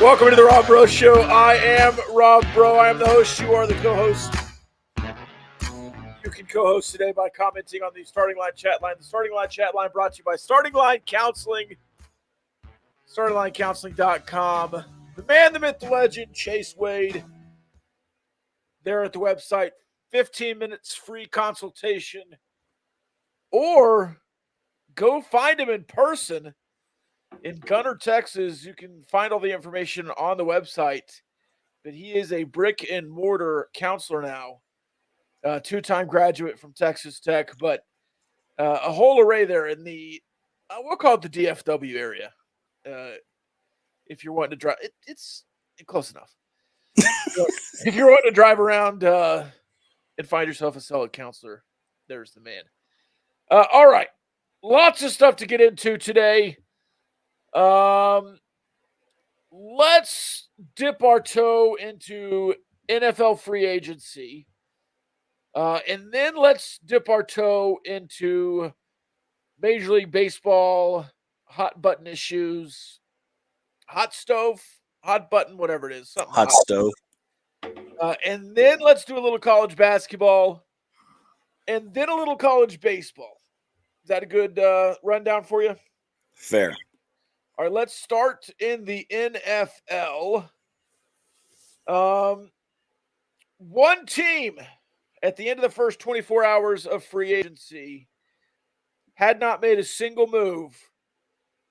Welcome to the Rob Bro Show. I am Rob Bro. I am the host. You are the co-host. You can co-host today by commenting on the Starting Line chat line. The Starting Line chat line brought to you by Starting Line Counseling. StartingLineCounseling.com. The man, the myth, the legend, Chase Wade. They're at the website. 15 minutes free consultation. Or go find him in person in Gunner, Texas. You can find all the information on the website. But he is a brick and mortar counselor now. Two-time graduate from Texas Tech. But a whole array there in the, we'll call it the DFW area. If you're wanting to drive, it's close enough. If you're wanting to drive around and find yourself a solid counselor, there's the man. All right. Lots of stuff to get into today. Let's dip our toe into NFL free agency. And then let's dip our toe into Major League Baseball, hot button issues, hot stove, hot button, whatever it is. Something hot stove. And then let's do a little college basketball and then a little college baseball. Is that a good rundown for you? Fair. All right, let's start in the NFL. One team at the end of the first 24 hours of free agency had not made a single move.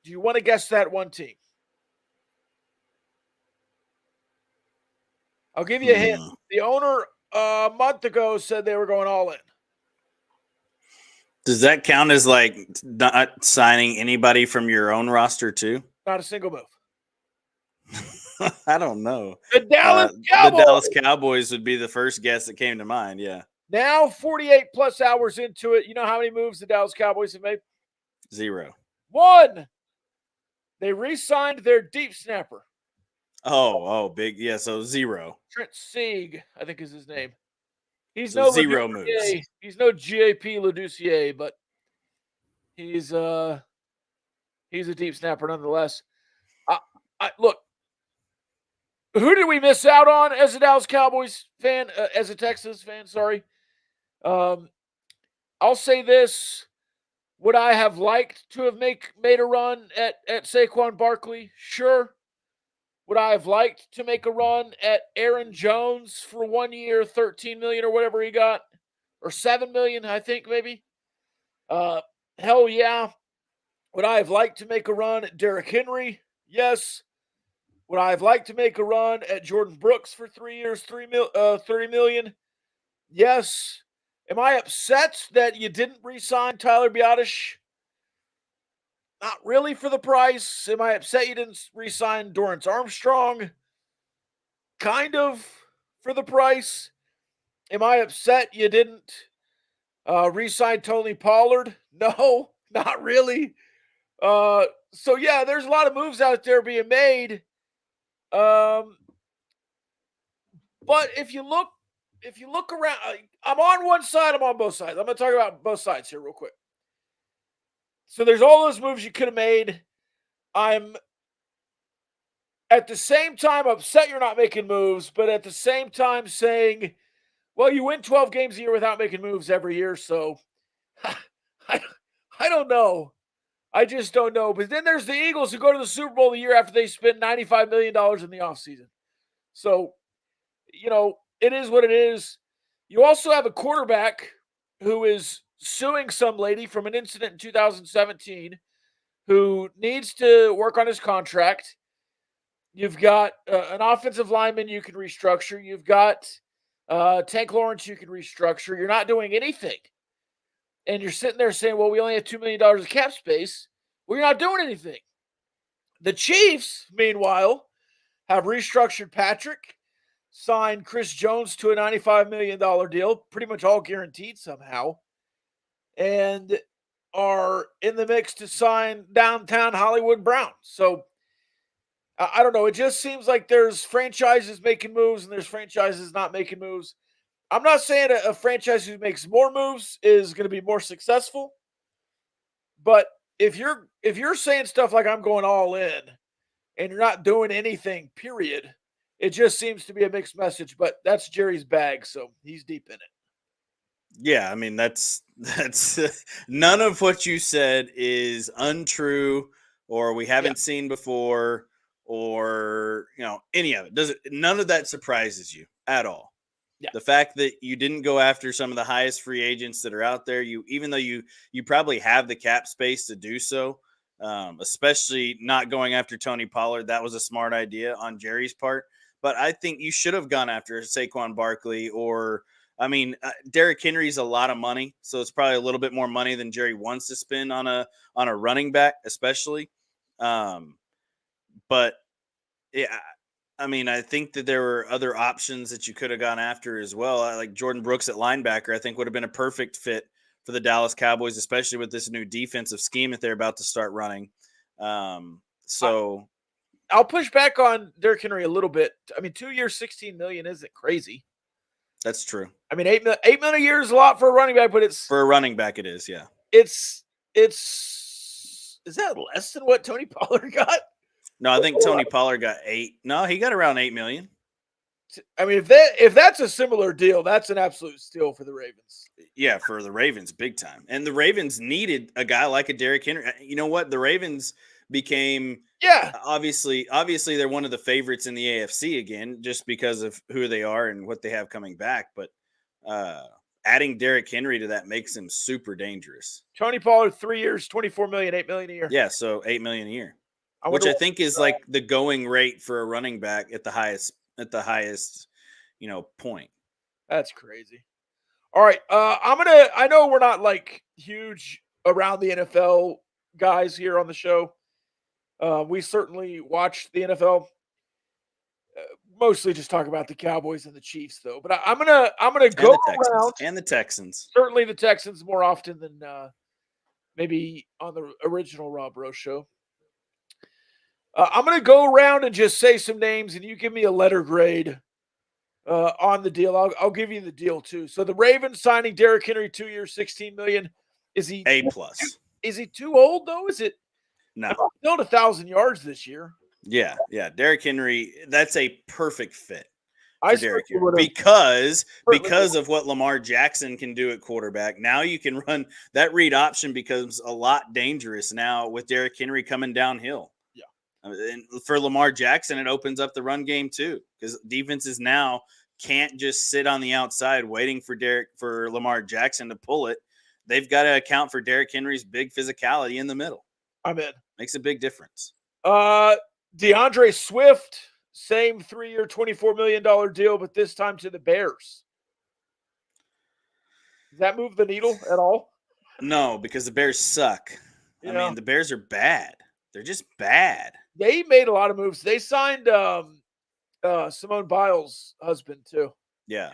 Do you want to guess that one team? I'll give you a hint. The owner a month ago said they were going all in. Does that count as like not signing anybody from your own roster too? Not a single move. I don't know. The Dallas Cowboys. The Dallas Cowboys would be the first guess that came to mind, yeah. Now 48 plus hours into it, you know how many moves the Dallas Cowboys have made? 0. 1. They re-signed their deep snapper. Oh, big. Yeah, so 0. Trent Sieg, I think is his name. He's so no 0 moves. He's no GAP Laducier, but he's a deep snapper nonetheless. Look, who did we miss out on as a Dallas Cowboys fan, as a Texas fan? Sorry. I'll say this. Would I have liked to have made a run at Saquon Barkley? Sure. Would I have liked to make a run at Aaron Jones for 1 year, $13 million or whatever he got? Or $7 million, I think, maybe? Hell yeah. Would I have liked to make a run at Derrick Henry? Yes. Would I have liked to make a run at Jordan Brooks for 3 years, $30 million? Yes. Am I upset that you didn't re-sign Tyler Biadasz? Not really for the price. Am I upset you didn't re-sign Dorrance Armstrong? Kind of for the price. Am I upset you didn't re-sign Tony Pollard? No, not really. So yeah, there's a lot of moves out there being made. But if you look around, I'm on one side, I'm on both sides. I'm going to talk about both sides here real quick. So there's all those moves you could have made. I'm at the same time upset you're not making moves, but at the same time saying, well, you win 12 games a year without making moves every year, so I don't know. I just don't know. But then there's the Eagles who go to the Super Bowl the year after they spent $95 million in the offseason. So, it is what it is. You also have a quarterback who is suing some lady from an incident in 2017 who needs to work on his contract. You've got an offensive lineman you can restructure. You've got Tank Lawrence you can restructure. You're not doing anything. And you're sitting there saying, well, we only have $2 million of cap space. Well, you're not doing anything. The Chiefs, meanwhile, have restructured Patrick, signed Chris Jones to a $95 million deal, pretty much all guaranteed somehow, and are in the mix to sign downtown Hollywood Brown. So, I don't know. It just seems like there's franchises making moves and there's franchises not making moves. I'm not saying a franchise who makes more moves is going to be more successful, but if you're saying stuff like I'm going all in and you're not doing anything, period, it just seems to be a mixed message. But that's Jerry's bag, so he's deep in it. Yeah, I mean that's none of what you said is untrue or we haven't seen before or any of it. None of that surprises you at all. Yeah. The fact that you didn't go after some of the highest free agents that are out there, even though you probably have the cap space to do so, especially not going after Tony Pollard, that was a smart idea on Jerry's part. But I think you should have gone after Saquon Barkley or Derrick Henry's a lot of money, so it's probably a little bit more money than Jerry wants to spend on a running back, especially. But yeah, I think that there were other options that you could have gone after as well. Like Jordan Brooks at linebacker, I think would have been a perfect fit for the Dallas Cowboys, especially with this new defensive scheme that they're about to start running. So I'll push back on Derrick Henry a little bit. 2 years, $16 million isn't crazy. That's true. $8 million a year is a lot for a running back, but it's for a running back. It is, yeah. Is that less than what Tony Pollard got? No, I think Tony Pollard got 8. No, he got around 8 million. If that's a similar deal, that's an absolute steal for the Ravens. Yeah, for the Ravens, big time. And the Ravens needed a guy like a Derrick Henry. You know what? The Ravens became obviously they're one of the favorites in the AFC again, just because of who they are and what they have coming back. But adding Derrick Henry to that makes him super dangerous. Tony Pollard, 3 years, $24 million, $8 million a year. Yeah, so $8 million a year, which I think is like the going rate for a running back at the highest point. That's crazy. All right, I know we're not like huge around the NFL guys here on the show. We certainly watch the NFL. Mostly just talk about the Cowboys and the Chiefs, though. But I'm gonna go around and the Texans. Certainly the Texans more often than maybe on the original Rob Rose show. I'm gonna go around and just say some names, and you give me a letter grade on the deal. I'll give you the deal too. So the Ravens signing Derrick Henry 2 years, $16 million. Is he A+? Is he too old though? Is it? No, built 1,000 yards this year. Yeah. Derrick Henry, that's a perfect fit for Derrick Henry because of what Lamar Jackson can do at quarterback. Now you can run that read option becomes a lot dangerous now with Derrick Henry coming downhill. Yeah, and for Lamar Jackson, it opens up the run game too because defenses now can't just sit on the outside waiting for Lamar Jackson to pull it. They've got to account for Derrick Henry's big physicality in the middle. I'm in. Makes a big difference. DeAndre Swift, same 3-year, $24 million deal, but this time to the Bears. Does that move the needle at all? No, because the Bears suck. Yeah. The Bears are bad. They're just bad. They made a lot of moves. They signed Simone Biles' husband too. Yeah.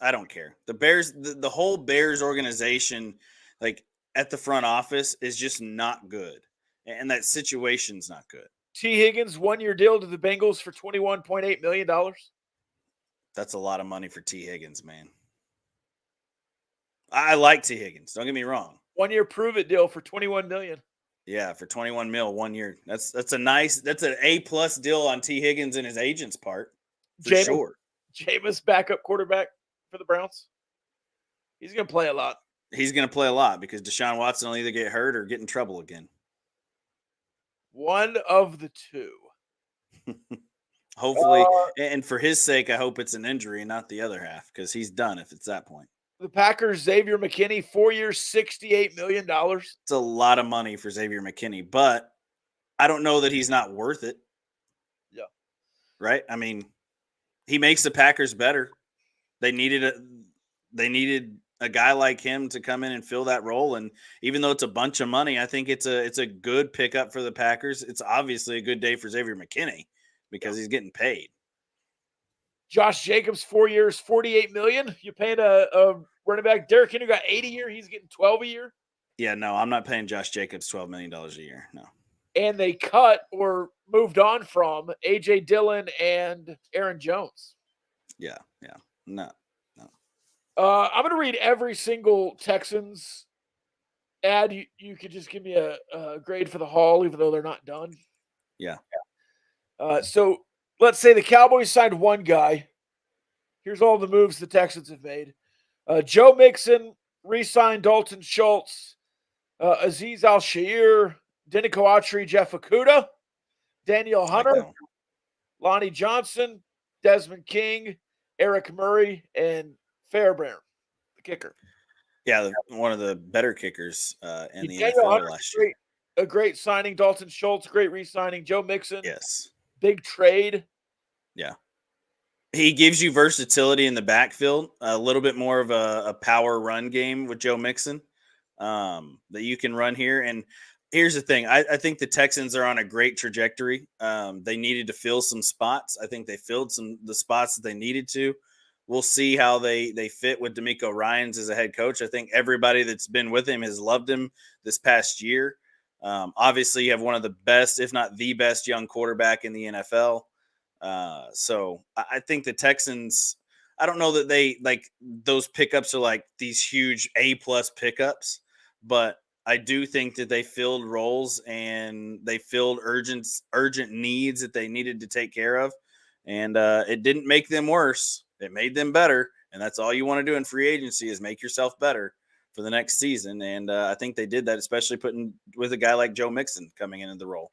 I don't care. The Bears, the whole Bears organization, like at the front office, is just not good. And that situation's not good. T. Higgins, 1-year deal to the Bengals for $21.8 million. That's a lot of money for T. Higgins, man. I like T. Higgins. Don't get me wrong. 1-year prove-it deal for $21 million. Yeah, for $21 million 1 year. That's an A+ deal on T. Higgins and his agent's part. For sure. Jameis, backup quarterback for the Browns. He's going to play a lot. He's going to play a lot because Deshaun Watson will either get hurt or get in trouble again. One of the two. Hopefully, and for his sake, I hope it's an injury, not the other half, because he's done if it's that point. The Packers, Xavier McKinney, 4 years, $68 million. It's a lot of money for Xavier McKinney, but I don't know that he's not worth it. Yeah. Right? He makes the Packers better. They needed a guy like him to come in and fill that role. And even though it's a bunch of money, I think it's a good pickup for the Packers. It's obviously a good day for Xavier McKinney because he's getting paid. Josh Jacobs, 4 years, $48 million. You paying a running back. Derrick Henry got 8 a year. He's getting 12 a year. Yeah, no, I'm not paying Josh Jacobs $12 million a year. No. And they cut or moved on from A.J. Dillon and Aaron Jones. Yeah. No. I'm going to read every single Texans ad. You could just give me a grade for the haul, even though they're not done. Yeah. So let's say the Cowboys signed one guy. Here's all the moves the Texans have made. Joe Mixon re-signed Dalton Schultz, Aziz Al-Shair, Denico Autry, Jeff Okudah, Daniel I like Hunter, that one. Lonnie Johnson, Desmond King, Eric Murray, and Fairbairn, the kicker. Yeah, one of the better kickers in the Daniel NFL Hunter's last year. a great signing. Dalton Schultz, great re-signing. Joe Mixon, Yes. big trade. Yeah. He gives you versatility in the backfield, a little bit more of a power run game with Joe Mixon that you can run here. And here's the thing. I think the Texans are on a great trajectory. They needed to fill some spots. I think they filled the spots that they needed to. We'll see how they fit with D'Amico Ryans as a head coach. I think everybody that's been with him has loved him this past year. Obviously, you have one of the best, if not the best, young quarterback in the NFL. So I think the Texans, I don't know that they like those pickups are like these huge A+ pickups, but I do think that they filled roles and they filled urgent needs that they needed to take care of. And it didn't make them worse. It made them better. And that's all you want to do in free agency is make yourself better for the next season. And I think they did that, especially putting with a guy like Joe Mixon coming into the role,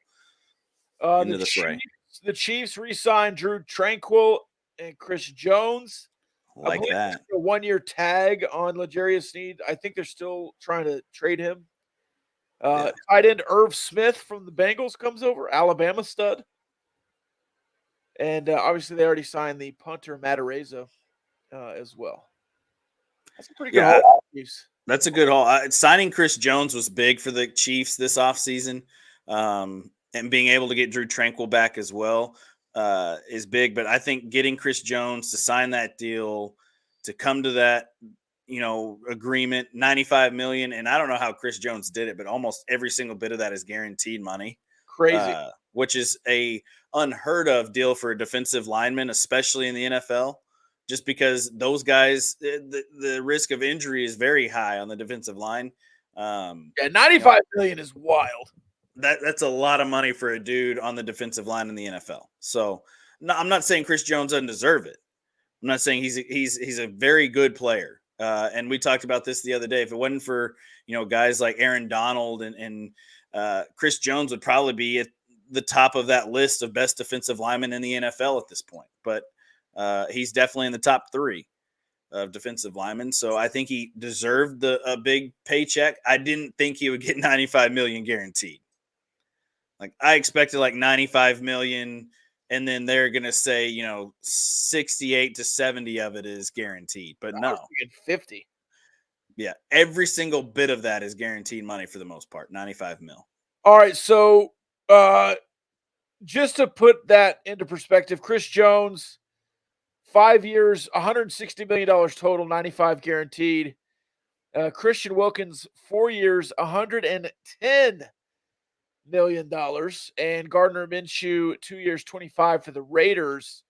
into the fray. The Chiefs re-signed Drew Tranquil and Chris Jones. Like that. A 1-year tag on L'Jarius Sneed. I think they're still trying to trade him. Tight end Irv Smith from the Bengals comes over, Alabama stud. And obviously they already signed the punter Matareza as well. That's a pretty good haul. That's a good haul. Signing Chris Jones was big for the Chiefs this offseason. And being able to get Drew Tranquil back as well is big. But I think getting Chris Jones to sign that deal, to come to that, agreement, $95 million. And I don't know how Chris Jones did it, but almost every single bit of that is guaranteed money. Crazy. Which is a unheard of deal for a defensive lineman, especially in the NFL, just because those guys, the risk of injury is very high on the defensive line. $95 million is wild. That's a lot of money for a dude on the defensive line in the NFL. So no, I'm not saying Chris Jones doesn't deserve it. I'm not saying he's a very good player. And we talked about this the other day. If it wasn't for, guys like Aaron Donald and Chris Jones would probably be at the top of that list of best defensive linemen in the NFL at this point. But he's definitely in the top 3 of defensive linemen. So I think he deserved a big paycheck. I didn't think he would get $95 million guaranteed. Like I expected like $95 million, and then they're going to say, 68 to 70 of it is guaranteed, but no. 50. Yeah. Every single bit of that is guaranteed money for the most part. 95 mil. All right. So just to put that into perspective, Chris Jones, 5 years, $160 million total, 95 guaranteed. Christian Wilkins, 4 years, $110 million, and Gardner Minshew, 2 years, 25 for the Raiders.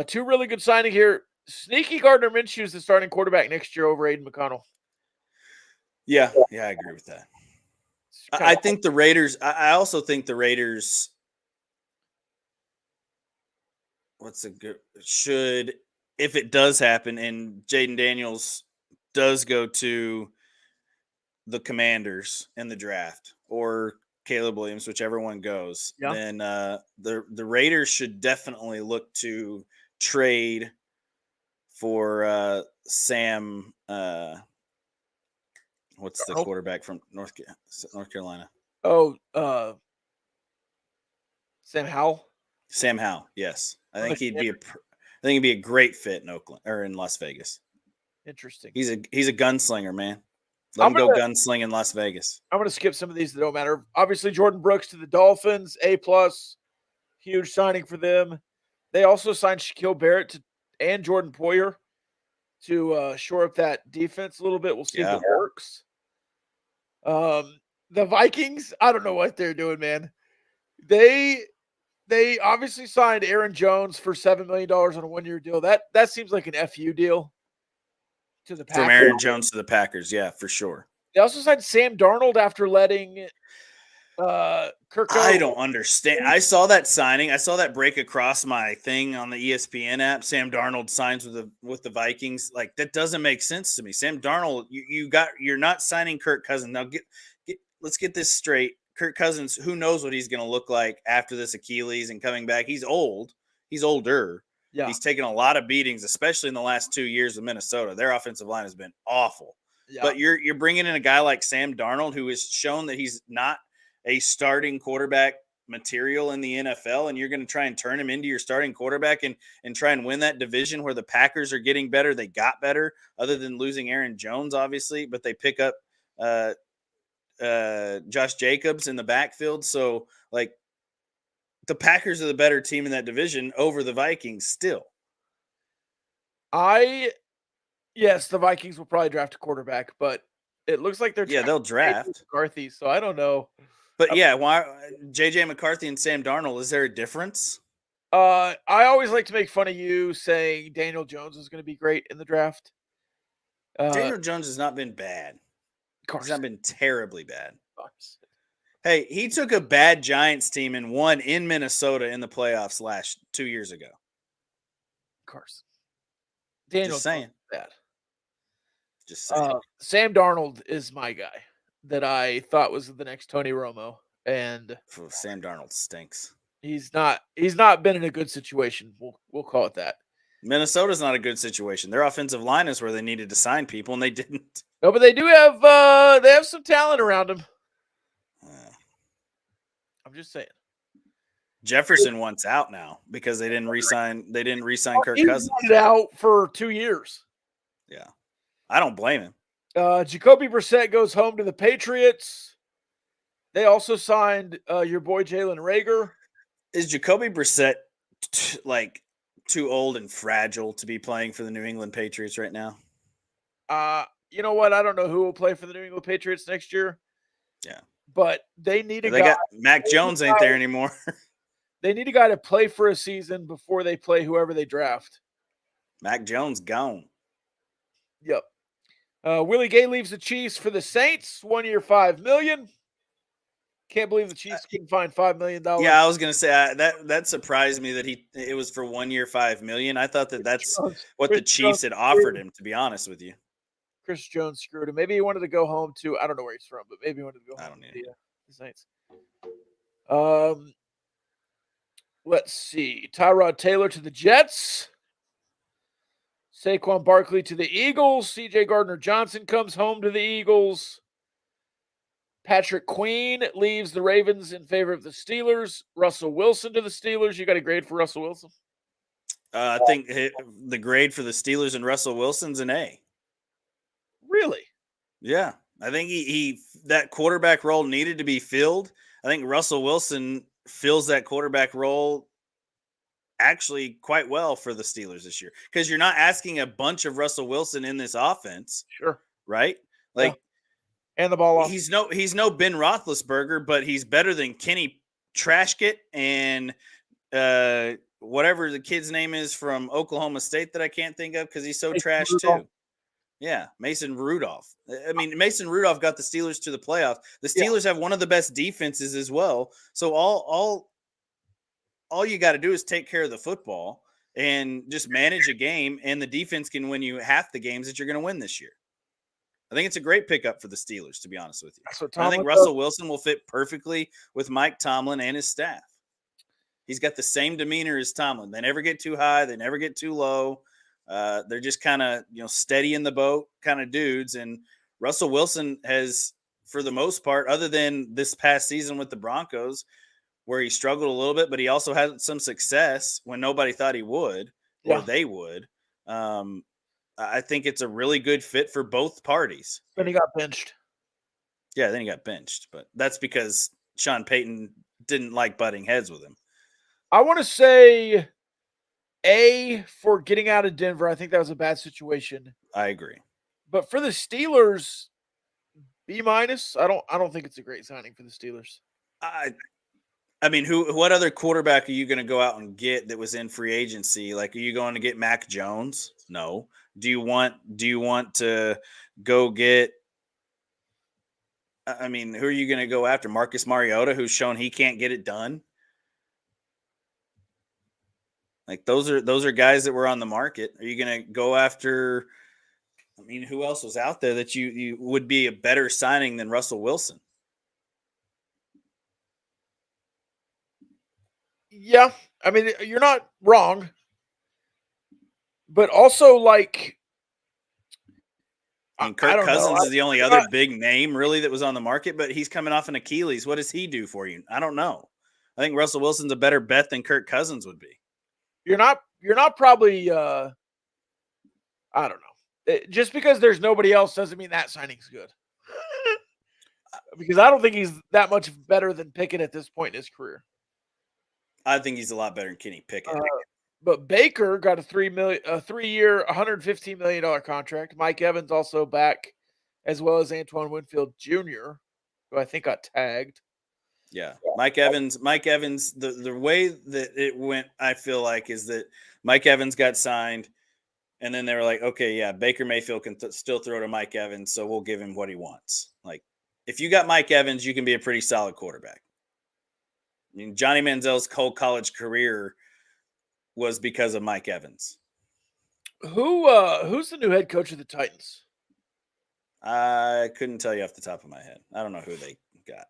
2 really good signing here. Sneaky Gardner Minshew is the starting quarterback next year over Aiden McConnell. Yeah, I agree with that. I think the Raiders. I also think the Raiders. Should, if it does happen and Jaden Daniels does go to the Commanders in the draft or Caleb Williams, whichever one goes, then the Raiders should definitely look to trade for Sam. What's the quarterback from North Carolina? Oh, Sam Howell. Sam Howell, yes. I think he'd be a great fit in Oakland or in Las Vegas. Interesting. He's a gunslinger, man. Let him go gunsling in Las Vegas. I'm going to skip some of these that don't matter. Obviously, Jordan Brooks to the Dolphins, A+, huge signing for them. They also signed Shaquille Barrett and Jordan Poyer to shore up that defense a little bit. We'll see if it works. The Vikings, I don't know what they're doing, man. They obviously signed Aaron Jones for $7 million on a 1-year deal. That seems like an FU deal. to the From Packers. Aaron Jones to the Packers. Yeah, for sure. They also signed Sam Darnold after letting Kirk I go. don't understand. I saw that signing. I saw that break across my thing on the ESPN app. Sam Darnold signs with the Vikings. Like, that doesn't make sense to me. Sam Darnold, you're not signing Kirk Cousins. Now let's get this straight. Kirk Cousins, who knows what he's going to look like after this Achilles and coming back. He's old. He's older. Yeah. He's taken a lot of beatings, especially in the last 2 years of Minnesota. Their offensive line has been awful. Yeah. But you're bringing in a guy like Sam Darnold, who has shown that he's not a starting quarterback material in the NFL, and you're going to try and turn him into your starting quarterback and try and win that division where the Packers are getting better. They got better other than losing Aaron Jones, obviously, but they pick up Josh Jacobs in the backfield. So, like, the Packers are the better team in that division over the Vikings still. Yes, the Vikings will probably draft a quarterback, but it looks like they'll draft McCarthy, so I don't know. But why JJ McCarthy and Sam Darnold? Is there a difference? I always like to make fun of you saying Daniel Jones is going to be great in the draft. Daniel Jones has not been bad. He's not been terribly bad. Hey, he took a bad Giants team and won in Minnesota in the playoffs 2 years ago. Carson. Daniel Just saying. Bad. Just saying. Sam Darnold is my guy that I thought was the next Tony Romo, and Sam Darnold stinks. He's not been in a good situation. We'll call it that. Minnesota's not a good situation. Their offensive line is where they needed to sign people, and they didn't. No, but they do have some talent around them. I'm just saying. Jefferson wants out now because they didn't re-sign Kirk Cousins. He wanted out for 2 years. Yeah, I don't blame him. Jacoby Brissett goes home to the Patriots. They also signed your boy Jalen Reagor. Is Jacoby Brissett too old and fragile to be playing for the New England Patriots right now? You know what? I don't know who will play for the New England Patriots next year. Yeah, but they need a guy. They got Mac Jones ain't there anymore. They need a guy to play for a season before they play whoever they draft. Mac Jones gone. Yep. Willie Gay leaves the Chiefs for the Saints. 1 year, $5 million. Can't believe the Chiefs couldn't find $5 million. Yeah, I was gonna say that surprised me that it was for 1 year, $5 million. I thought that's what the Chiefs had offered him. To be honest with you, Chris Jones screwed him. Maybe he wanted to go home to. I don't know where he's from, but maybe he wanted to go home to the Saints. Let's see. Tyrod Taylor to the Jets. Saquon Barkley to the Eagles. C.J. Gardner-Johnson comes home to the Eagles. Patrick Queen leaves the Ravens in favor of the Steelers. Russell Wilson to the Steelers. You got a grade for Russell Wilson? I think the grade for the Steelers and Russell Wilson's an A. Really? Yeah. I think he that quarterback role needed to be filled. I think Russell Wilson fills that quarterback role actually quite well for the Steelers this year, because you're not asking a bunch of Russell Wilson in this offense. Sure. Right? Like, and the ball off. He's no Ben Roethlisberger, but he's better than Kenny Trashkit and whatever the kid's name is from Oklahoma State that I can't think of because he's so trash too. Yeah, Mason Rudolph. I mean, Mason Rudolph got the Steelers to the playoffs. The Steelers have one of the best defenses as well. So all you got to do is take care of the football and just manage a game, and the defense can win you half the games that you're going to win this year. I think it's a great pickup for the Steelers, to be honest with you. I think Russell Wilson will fit perfectly with Mike Tomlin and his staff. He's got the same demeanor as Tomlin. They never get too high. They never get too low. They're just kind of, steady in the boat kind of dudes. And Russell Wilson has, for the most part, other than this past season with the Broncos, where he struggled a little bit, but he also had some success when nobody thought he would or they would. I think it's a really good fit for both parties. Then he got benched. Yeah, then he got benched, but that's because Sean Payton didn't like butting heads with him. I want to say A for getting out of Denver. I think that was a bad situation. I agree. But for the Steelers, B-. I don't think it's a great signing for the Steelers. I I mean, what other quarterback are you going to go out and get that was in free agency? Like, are you going to get Mac Jones? No. Do you want to go get? I mean, who are you going to go after? Marcus Mariota, who's shown he can't get it done. Like those are guys that were on the market. Are you going to go after? I mean, who else was out there that you would be a better signing than Russell Wilson? Yeah, I mean, you're not wrong, but also like, I mean, I Kirk don't know. Cousins is the only other big name really that was on the market, but he's coming off an Achilles. What does he do for you? I don't know. I think Russell Wilson's a better bet than Kirk Cousins would be. You're not probably. I don't know. Just because there's nobody else doesn't mean that signing's good. Because I don't think he's that much better than Pickett at this point in his career. I think he's a lot better than Kenny Pickett. But Baker got a 3-year, $115 million contract. Mike Evans also back, as well as Antoine Winfield Jr., who I think got tagged. Yeah. Mike Evans, the way that it went, I feel like, is that Mike Evans got signed, and then they were like, okay, yeah, Baker Mayfield can still throw to Mike Evans, so we'll give him what he wants. Like, if you got Mike Evans, you can be a pretty solid quarterback. I mean, Johnny Manziel's whole college career was because of Mike Evans. Who's the new head coach of the Titans? I couldn't tell you off the top of my head. I don't know who they got.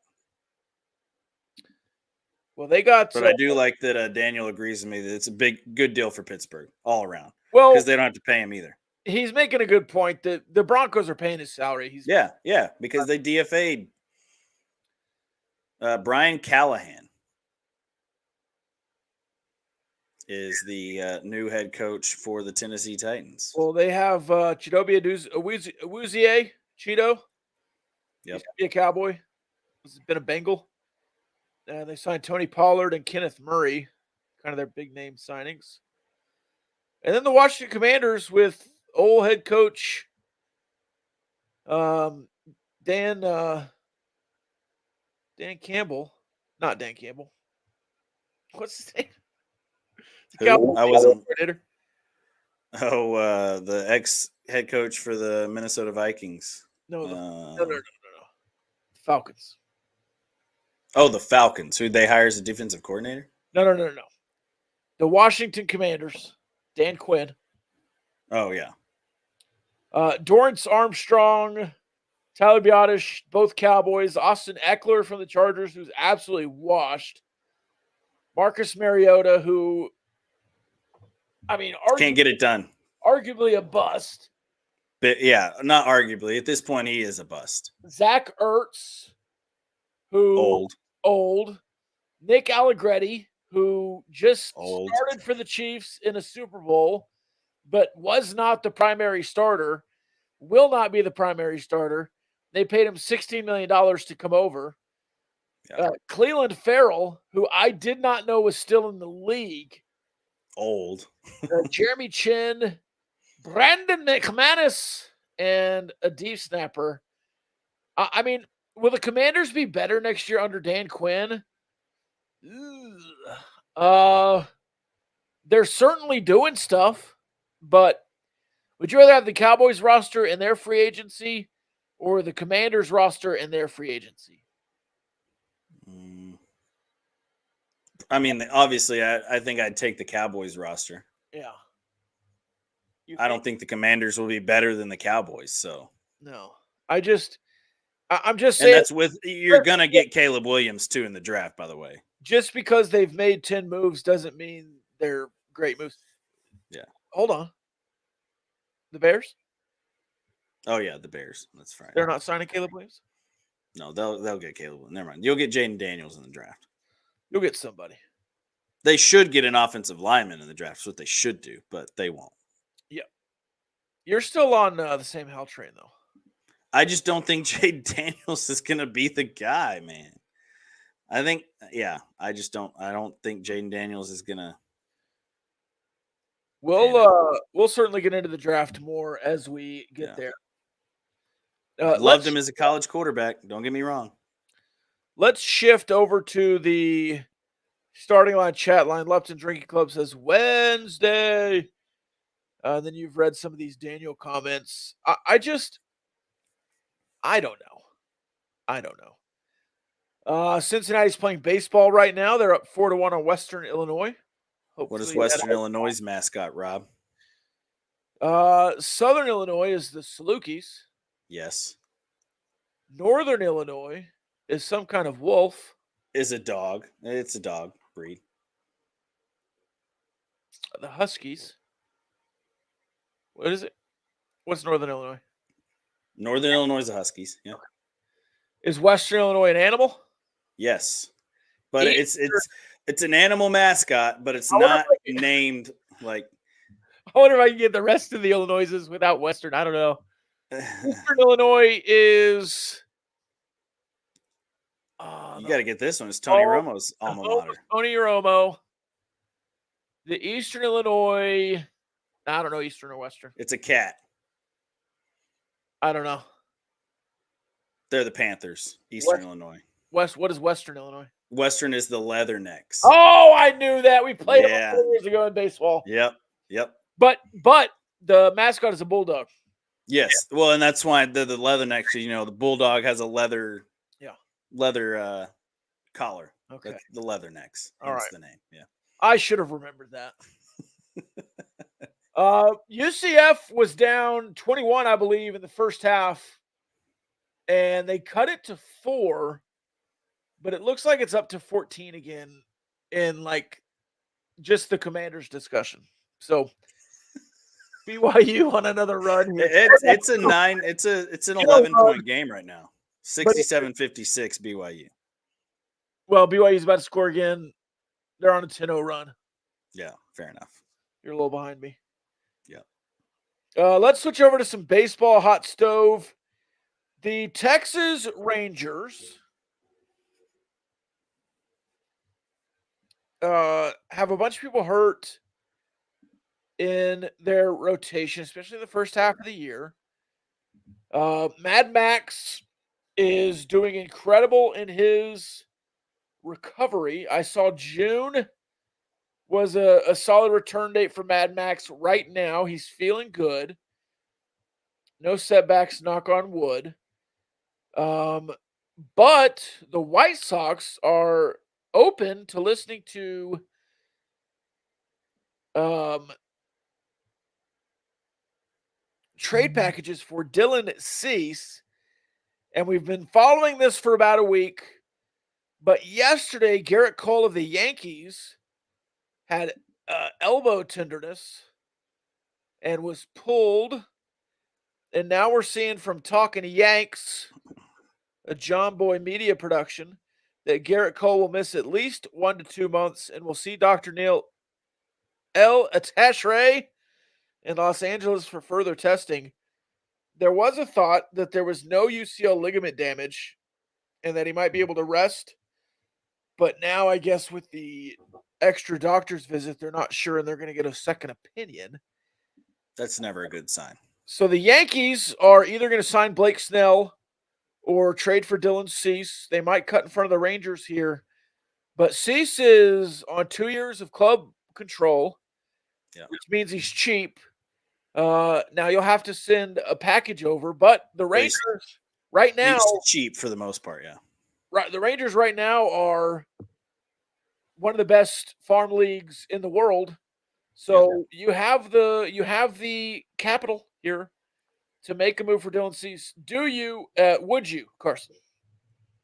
Well, they got. But I do like that Daniel agrees with me that it's a good deal for Pittsburgh all around. Well, because they don't have to pay him either. He's making a good point that the Broncos are paying his salary. Yeah, because they DFA'd Brian Callahan is the new head coach for the Tennessee Titans. Well, they have Chidobe Awuzie, Cheeto. Yep. He's be a Cowboy. He's been a Bengal. They signed Tony Pollard and Kenneth Murray, kind of their big name signings. And then the Washington Commanders with old head coach Dan Campbell. Not Dan Campbell. What's his name? I wasn't. The ex head coach for the Minnesota Vikings. No. Falcons. Oh, the Falcons. Who they hire as a defensive coordinator? No. The Washington Commanders. Dan Quinn. Oh, yeah. Dorrance Armstrong, Tyler Biotish, both Cowboys. Austin Eckler from the Chargers, who's absolutely washed. Marcus Mariota, who, I mean, can't get it done. Arguably a bust. But yeah, not arguably. At this point, he is a bust. Zach Ertz, who old. Nick Allegretti, who just started for the Chiefs in a Super Bowl, but was not the primary starter, will not be the primary starter. They paid him $16 million to come over. Yeah. Cleveland Farrell, who I did not know was still in the league. Old. Jeremy Chin, Brandon McManus, and a deep snapper. I mean, will the Commanders be better next year under Dan Quinn? They're certainly doing stuff, but would you rather have the Cowboys roster and their free agency or the Commanders roster and their free agency? I mean, obviously, I think I'd take the Cowboys roster. Yeah. I don't think the Commanders will be better than the Cowboys, so. No. I'm just saying. And that's you're going to get Caleb Williams, too, in the draft, by the way. Just because they've made 10 moves doesn't mean they're great moves. Yeah. Hold on. The Bears? Oh, yeah, the Bears. That's fine. They're not signing Caleb Williams? No, they'll get Caleb Williams. Never mind. You'll get Jaden Daniels in the draft. You'll get somebody. They should get an offensive lineman in the draft. That's what they should do, but they won't. Yeah. You're still on the same hell train, though. I just don't think Jaden Daniels is going to be the guy, man. I don't think Jaden Daniels is going to. We'll certainly get into the draft more as we get there. Loved him as a college quarterback. Don't get me wrong. Let's shift over to the Starting line, chat line, Lupton Drinking Club says Wednesday. Then you've read some of these Daniel comments. I don't know. I don't know. Cincinnati's playing baseball right now. They're up 4-1 on Western Illinois. What is Hopefully Western Illinois' mascot, Rob? Southern Illinois is the Salukis. Yes. Northern Illinois is some kind of wolf. Is a dog. It's a dog breed. The Huskies. What is it? What's Northern Illinois? Northern Illinois is the Huskies. Yeah. Is Western Illinois an animal? Yes. But it's an animal mascot, but it's not named like. I wonder if I can get the rest of the Illinoises without Western. I don't know. Eastern Illinois is. You got to get this one. It's Tony Romo's alma mater. Tony Romo. The Eastern Illinois. I don't know Eastern or Western. It's a cat. I don't know. They're the Panthers. Eastern Illinois. What is Western Illinois? Western is the Leathernecks. Oh, I knew that. We played them 4 years ago in baseball. Yep. But the mascot is a bulldog. Yes. Yeah. Well, and that's why the Leathernecks. The bulldog has a leather collar. Okay. That's the Leathernecks. All right. That's the name. Yeah. I should have remembered that. UCF was down 21, I believe, in the first half, and they cut it to 4, but it looks like it's up to 14 again in just the Commanders discussion. So BYU on another run. It's an 11-point game right now. 67-56 BYU. Well, BYU's about to score again. They're on a 10-0 run. Yeah, fair enough. You're a little behind me. Yeah. Let's switch over to some baseball hot stove. The Texas Rangers have a bunch of people hurt in their rotation, especially the first half of the year. Mad Max is doing incredible in his recovery. I saw June was a solid return date for Mad Max right now. He's feeling good. No setbacks, knock on wood. But the White Sox are open to listening to trade packages for Dylan Cease. And we've been following this for about a week. But yesterday, Garrett Cole of the Yankees had elbow tenderness and was pulled. And now we're seeing from Talking to Yanks, a John Boy media production, that Garrett Cole will miss at least 1 to 2 months, and we'll see Dr. Neil El Atashrey in Los Angeles for further testing. There was a thought that there was no UCL ligament damage and that he might be able to rest. But now I guess with the extra doctor's visit, they're not sure and they're going to get a second opinion. That's never a good sign. So the Yankees are either going to sign Blake Snell or trade for Dylan Cease. They might cut in front of the Rangers here. But Cease is on 2 years of club control, which means he's cheap. Now you'll have to send a package over, but the Rangers right now he's cheap for the most part, yeah. Right, the Rangers right now are one of the best farm leagues in the world. So you have the capital here to make a move for Dylan Cease. Would you, Carson?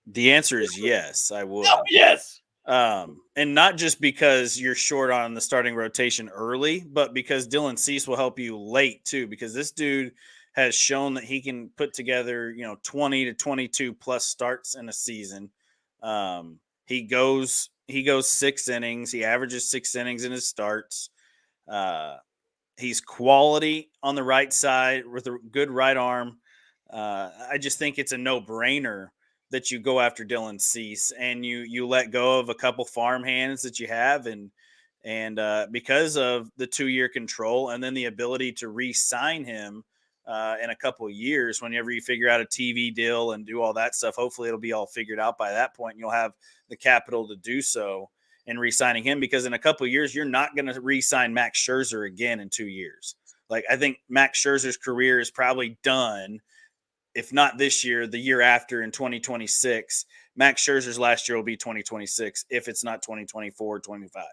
The answer is yes, I would. Oh, yes. And not just because you're short on the starting rotation early, but because Dylan Cease will help you late too, because this dude has shown that he can put together, 20 to 22 plus starts in a season. He goes 6 innings. He averages 6 innings in his starts. He's quality on the right side with a good right arm. I just think it's a no-brainer that you go after Dylan Cease and you let go of a couple farm hands that you have and because of the 2-year control and then the ability to re-sign him in a couple of years, whenever you figure out a TV deal and do all that stuff, hopefully it'll be all figured out by that point and you'll have the capital to do so. and re-signing him, because in a couple of years, you're not going to re-sign Max Scherzer again in 2 years. Like, I think Max Scherzer's career is probably done, if not this year, the year after in 2026. Max Scherzer's last year will be 2026, if it's not 2024, 25.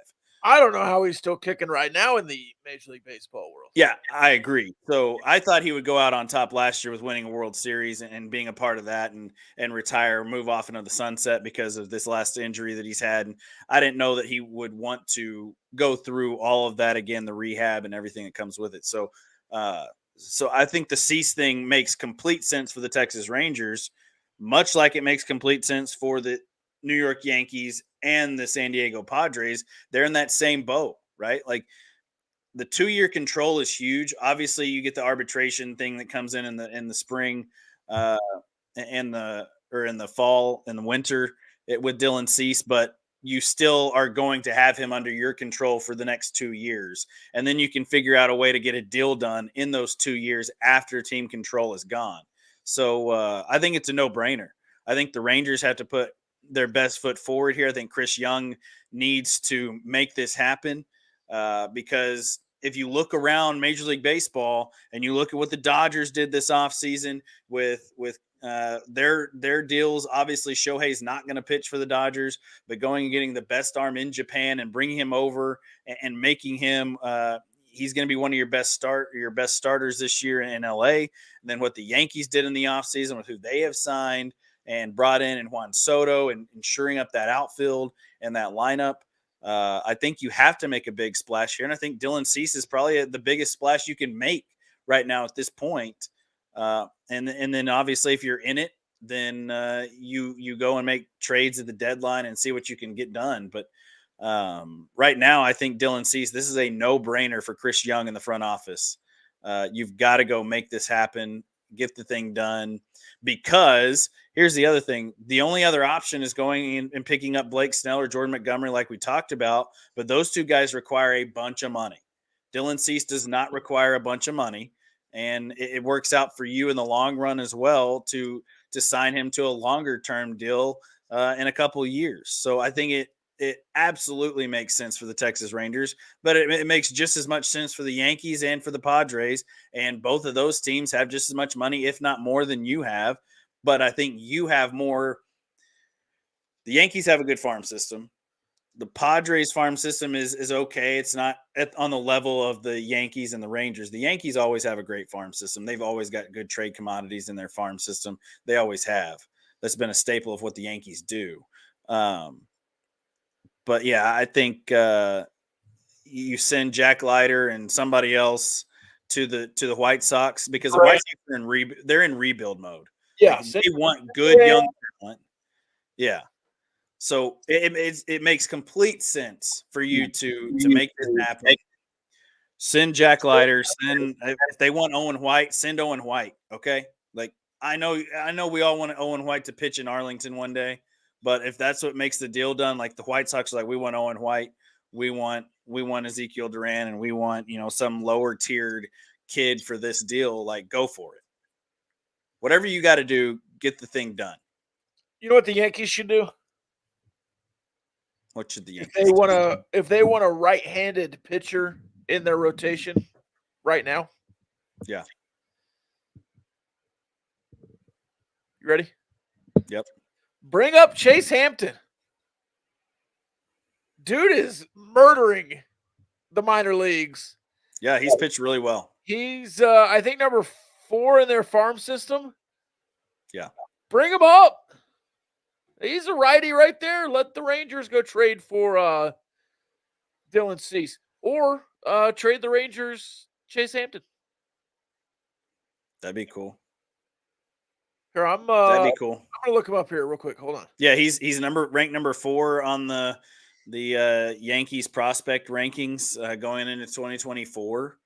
I don't know how he's still kicking right now in the Major League Baseball world. Yeah, I agree. So I thought he would go out on top last year with winning a World Series and being a part of that, and retire, move off into the sunset because of this last injury that he's had. And I didn't know that he would want to go through all of that again, the rehab and everything that comes with it. So, so I think the Cease thing makes complete sense for the Texas Rangers, much like it makes complete sense for the New York Yankees and the San Diego Padres. They're in that same boat, right? Like, the 2-year control is huge. Obviously, you get the arbitration thing that comes in the spring, in the fall and the winter with Dylan Cease, but you still are going to have him under your control for the next 2 years, and then you can figure out a way to get a deal done in those 2 years after team control is gone. So I think it's a no-brainer. I think the Rangers have to put their best foot forward here. I think Chris Young needs to make this happen, because if you look around Major League Baseball and you look at what the Dodgers did this offseason with their deals, obviously Shohei's not going to pitch for the Dodgers, but going and getting the best arm in Japan and bringing him over and making him he's going to be one of your best starters this year in LA. And then what the Yankees did in the offseason with who they have signed and brought in, and Juan Soto, and ensuring up that outfield and that lineup. I think you have to make a big splash here. And I think Dylan Cease is probably the biggest splash you can make right now at this point. And then obviously if you're in it, then you go and make trades at the deadline and see what you can get done. But right now, I think Dylan Cease, this is a no-brainer for Chris Young in the front office. You've got to go make this happen, get the thing done, because here's the other thing. The only other option is going in and picking up Blake Snell or Jordan Montgomery, like we talked about, but those two guys require a bunch of money. Dylan Cease does not require a bunch of money, and it works out for you in the long run as well to sign him to a longer-term deal in a couple of years. So I think it absolutely makes sense for the Texas Rangers, but it makes just as much sense for the Yankees and for the Padres. And both of those teams have just as much money, if not more than you have. But I think you have more. The Yankees have a good farm system. The Padres farm system is okay. It's not on the level of the Yankees and the Rangers. The Yankees always have a great farm system. They've always got good trade commodities in their farm system. They always have. That's been a staple of what the Yankees do. But yeah, I think you send Jack Leiter and somebody else to the White Sox, because the White Sox are they're in rebuild mode. Yeah, like, they want good young talent. Yeah, so it makes complete sense for you to make this happen. Send Jack Leiter. If they want Owen White, send Owen White. Okay, like I know we all want Owen White to pitch in Arlington one day. But if that's what makes the deal done, like the White Sox are like, we want Owen White, we want Ezekiel Duran, and we want, some lower tiered kid for this deal, like go for it. Whatever you got to do, get the thing done. You know what the Yankees should do? What should the Yankees do? If they want a right-handed pitcher in their rotation right now? Yeah. You ready? Yep. Bring up Chase Hampton. Dude is murdering the minor leagues. Yeah, he's pitched really well. He's, I think, number 4 in their farm system. Yeah. Bring him up. He's a righty right there. Let the Rangers go trade for Dylan Cease. Or trade the Rangers Chase Hampton. That'd be cool. Here, that'd be cool. I'm gonna look him up here real quick. Hold on. Yeah, he's ranked number 4 on the Yankees prospect rankings going into 2024.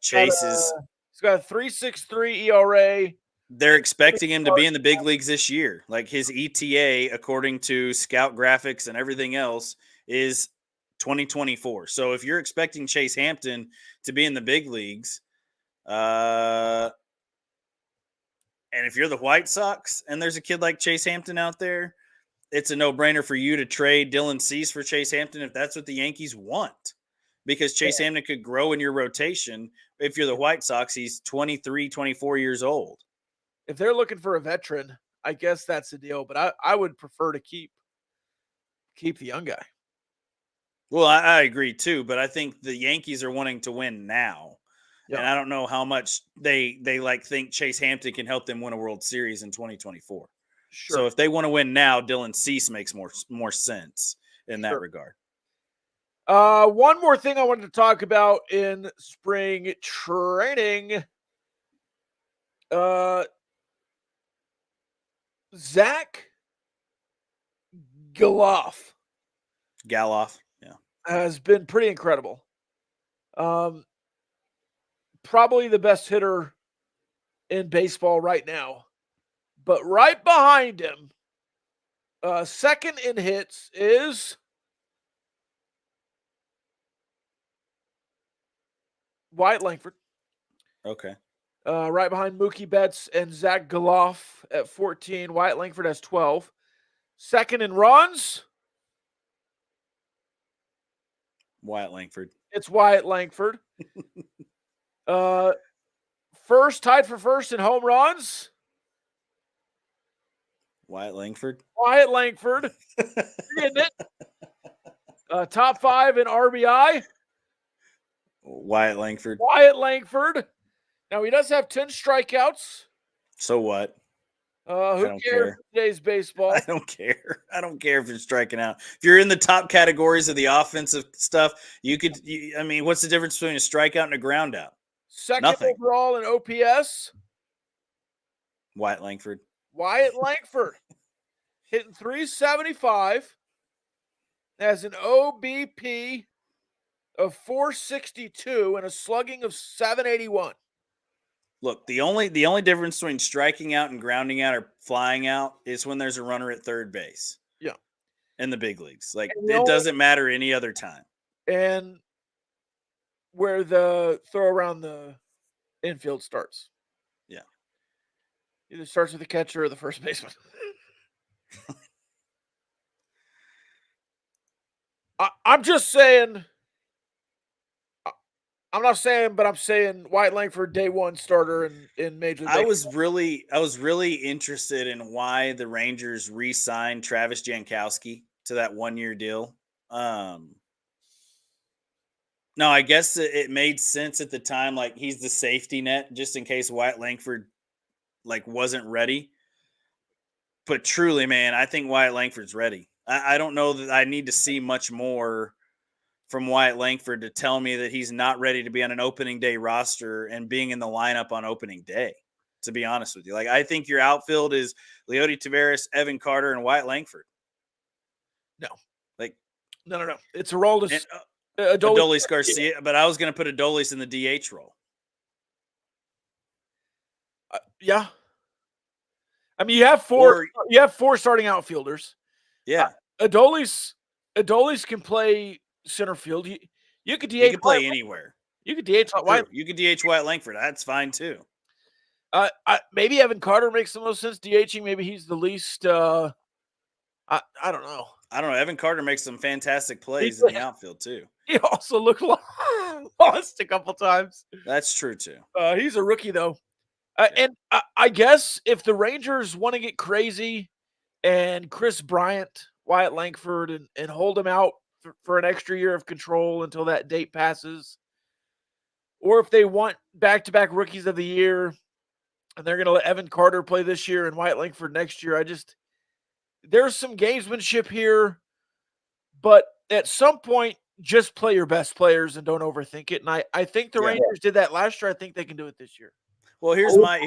Chase he's got a 3.63 ERA. They're expecting him to be in the big leagues this year. Like his ETA, according to Scout Graphics and everything else, is 2024. So if you're expecting Chase Hampton to be in the big leagues, and if you're the White Sox and there's a kid like Chase Hampton out there, it's a no-brainer for you to trade Dylan Cease for Chase Hampton if that's what the Yankees want. Because Chase Hampton could grow in your rotation. If you're the White Sox, he's 23, 24 years old. If they're looking for a veteran, I guess that's the deal. But I would prefer to keep the young guy. Well, I agree too, but I think the Yankees are wanting to win now. Yeah. And I don't know how much they think Chase Hampton can help them win a World Series in 2024. Sure. So if they want to win now, Dylan Cease makes more sense in that regard. One more thing I wanted to talk about in spring training. Zach Galoff has been pretty incredible. Probably the best hitter in baseball right now. But right behind him, second in hits is Wyatt Langford. Okay. Right behind Mookie Betts and Zach Galoff at 14. Wyatt Langford has 12. Second in runs, Wyatt Langford. it's Wyatt Langford. First, tied for first in home runs, Wyatt Langford. Wyatt Langford. Getting it. Top 5 in RBI, Wyatt Langford. Wyatt Langford. Now, he does have 10 strikeouts. So what? Who cares in today's baseball? I don't care. I don't care if you're striking out. If you're in the top categories of the offensive stuff, what's the difference between a strikeout and a ground out? Second overall in OPS, Wyatt Langford. Wyatt Langford hitting 375, has an OBP of 462 and a slugging of 781. Look, the only difference between striking out and grounding out or flying out is when there's a runner at third base. Yeah. In the big leagues. It doesn't matter any other time. And where the throw around the infield starts. Yeah. Either starts with the catcher or the first baseman. I'm just saying. I'm not saying, but I'm saying Wyatt Langford day one starter in Major League Baseball. I was really interested in why the Rangers re-signed Travis Jankowski to that 1-year deal. No, I guess it made sense at the time. Like, he's the safety net just in case Wyatt Langford wasn't ready. But truly, man, I think Wyatt Langford's ready. I don't know that I need to see much more from Wyatt Langford to tell me that he's not ready to be on an opening day roster and being in the lineup on opening day, to be honest with you. I think your outfield is Leody Taveras, Evan Carter, and Wyatt Langford. No. No. It's Aroldis. Adolis Garcia, but I was going to put Adolis in the DH role. Yeah. I mean, you have four starting outfielders. Yeah. Adolis can play center field. You could DH. He can play anywhere. You could DH Wyatt. You could DH Wyatt Langford. That's fine too. Maybe Evan Carter makes the most sense DHing. Maybe he's the least. I don't know. Evan Carter makes some fantastic plays in the outfield too. He also looked lost a couple times. That's true too. He's a rookie though. And I guess if the Rangers want to get crazy and Chris Bryant, Wyatt Langford, and hold him out for an extra year of control until that date passes, or if they want back-to-back rookies of the year and they're going to let Evan Carter play this year and Wyatt Langford next year, there's some gamesmanship here, but at some point, just play your best players and don't overthink it. And I think the Rangers did that last year. I think they can do it this year. Well, here's my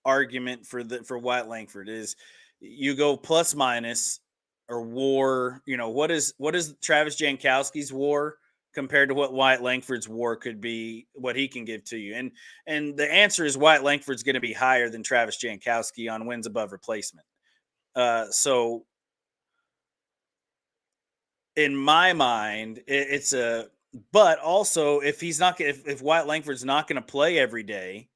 argument for Wyatt Langford is you go plus minus or WAR. What is Travis Jankowski's WAR compared to what Wyatt Langford's WAR could be, what he can give to you, and the answer is Wyatt Langford's going to be higher than Travis Jankowski on wins above replacement. So in my mind, but also if Wyatt Langford's not going to play every day,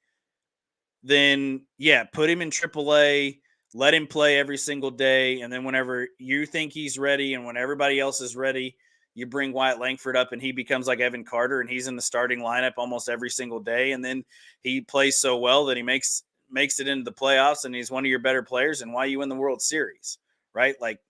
then yeah, put him in AAA, let him play every single day. And then whenever you think he's ready and when everybody else is ready, you bring Wyatt Langford up and he becomes like Evan Carter and he's in the starting lineup almost every single day. And then he plays so well that he makes it into the playoffs and he's one of your better players and why you win the World Series, right? Like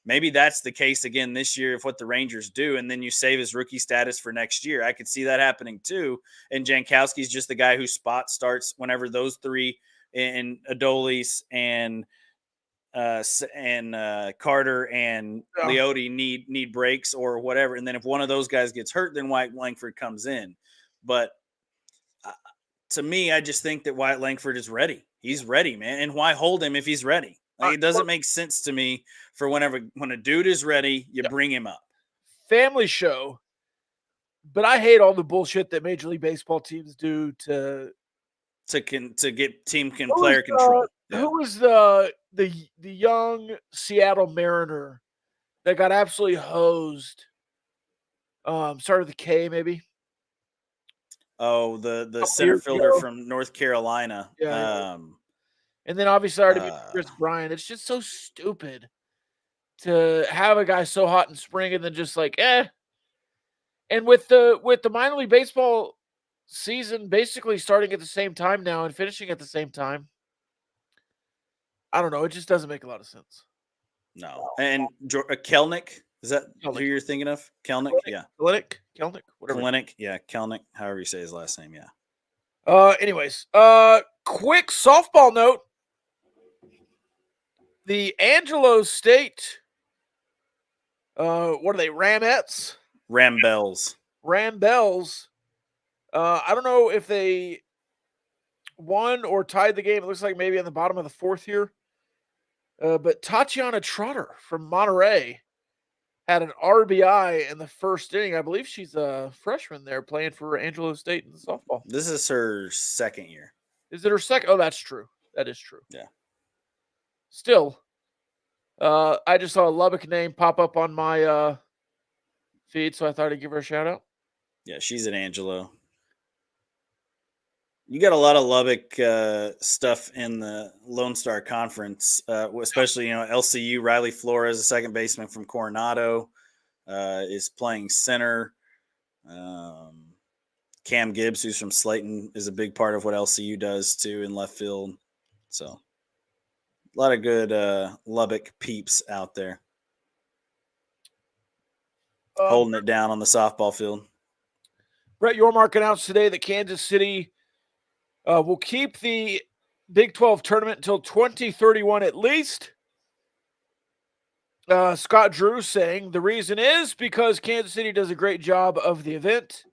maybe that's the case again this year of what the Rangers do. And then you save his rookie status for next year. I could see that happening too. And Jankowski's just the guy who spot starts whenever those three and Adolis and Carter and Leote need breaks or whatever. And then if one of those guys gets hurt, then Wyatt Langford comes in. But to me, I just think that Wyatt Langford is ready. He's ready, man. And why hold him if he's ready? Like, it doesn't make sense to me for when a dude is ready, you bring him up. Family show. But I hate all the bullshit that Major League Baseball teams do to get player control. Who was the young Seattle Mariner that got absolutely hosed? Started with a K, maybe. Oh, the center fielder from North Carolina. Yeah. And then obviously already Chris Bryant. It's just so stupid to have a guy so hot in spring and then just like, And with the minor league baseball season basically starting at the same time now and finishing at the same time, I don't know. It just doesn't make a lot of sense. No. And Kelnick, is that who you're thinking of? Kelnick? Yeah. Kelnick, whatever. Kelnick, yeah. Kelnick, however you say his last name, yeah. Anyways, quick softball note. The Angelo State, what are they, Ramettes? Rambells. I don't know if they won or tied the game. It looks like maybe in the bottom of the fourth here. But Tatiana Trotter from Monterey had an RBI in the first inning. I believe she's a freshman there playing for Angelo State in the softball. This is her second year. Is it her second? Oh, that's true. That is true. Yeah. Still, I just saw a Lubbock name pop up on my feed, so I thought I'd give her a shout out. Yeah, she's an Angelo. You got a lot of Lubbock stuff in the Lone Star Conference, especially, LCU. Riley Flores, a second baseman from Coronado, is playing center. Cam Gibbs, who's from Slayton, is a big part of what LCU does, too, in left field. So a lot of good Lubbock peeps out there holding it down on the softball field. Brett Yormark announced today that Kansas City will keep the Big 12 tournament until 2031 at least. Scott Drew saying the reason is because Kansas City does a great job of the event.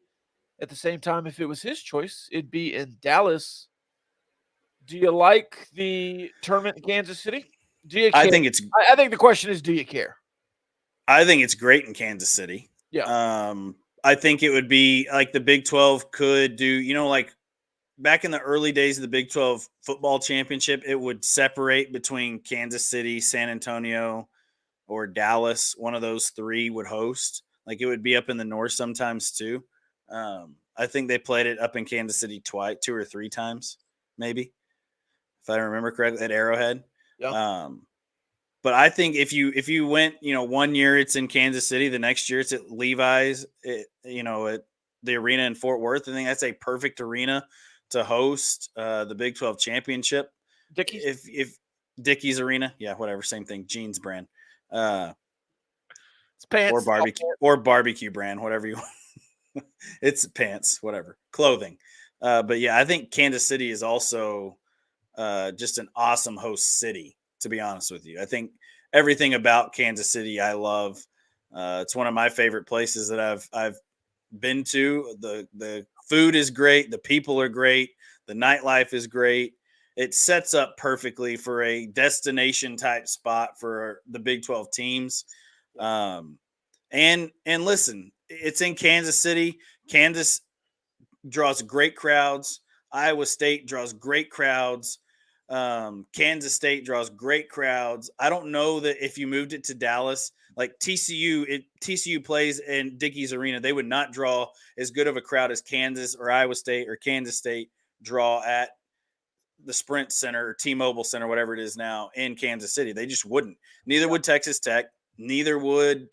At the same time, if it was his choice, it'd be in Dallas. Do you like the tournament in Kansas City? Do you care? I think the question is, do you care? I think it's great in Kansas City. Yeah. I think it would be like the Big 12 could do, like back in the early days of the Big 12 football championship, it would separate between Kansas City, San Antonio, or Dallas. One of those three would host. Like it would be up in the north sometimes too. I think they played it up in Kansas City twice, 2 or 3 times, maybe, if I remember correctly, at Arrowhead. Yeah. But I think if you went, 1 year it's in Kansas City, the next year it's at Levi's, at the arena in Fort Worth. I think that's a perfect arena to host the Big 12 championship. Dickies? If Dickies Arena, yeah, whatever, same thing, jeans brand, it's pants or barbecue brand, whatever you want. It's pants, whatever, clothing. But yeah, I think Kansas City is also just an awesome host city. To be honest with you, I think everything about Kansas City I love. It's one of my favorite places that I've been to. The food is great. The people are great. The nightlife is great. It sets up perfectly for a destination type spot for the Big 12 teams. And listen, it's in Kansas City. Kansas draws great crowds. Iowa State draws great crowds. Kansas State draws great crowds. I don't know that if you moved it to Dallas, like TCU plays in Dickies Arena, they would not draw as good of a crowd as Kansas or Iowa State or Kansas State draw at Sprint Center or T-Mobile Center, whatever it is now, in Kansas City. They just wouldn't. Neither would Texas Tech. Neither would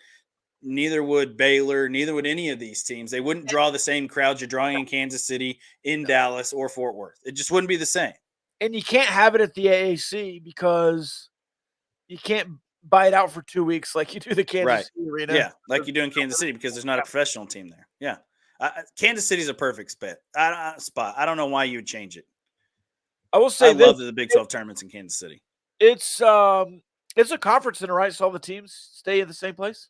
Baylor. Neither would any of these teams. They wouldn't draw the same crowds you're drawing in Kansas City, in Dallas, or Fort Worth. It just wouldn't be the same. And you can't have it at the AAC because you can't buy it out for 2 weeks like you do the Kansas City Arena. Yeah, like you do in Kansas City because there's not a professional team there. Yeah. Kansas City's a perfect spot. I don't know why you would change it. I will say I love the Big 12 tournaments in Kansas City. It's a conference center, right? So all the teams stay in the same place?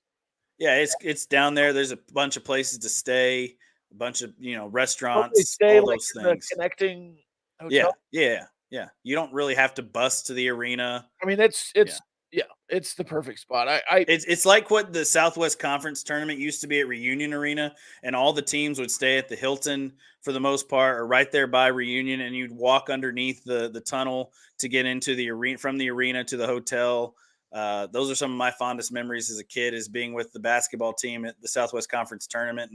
Yeah, it's down there. There's a bunch of places to stay, a bunch of restaurants, all those things. Connecting hotel. Yeah. You don't really have to bus to the arena. I mean, it's the perfect spot. It's like what the Southwest Conference tournament used to be at Reunion Arena, and all the teams would stay at the Hilton for the most part, or right there by Reunion, and you'd walk underneath the tunnel to get into the arena, from the arena to the hotel. Those are some of my fondest memories as a kid, is being with the basketball team at the Southwest Conference tournament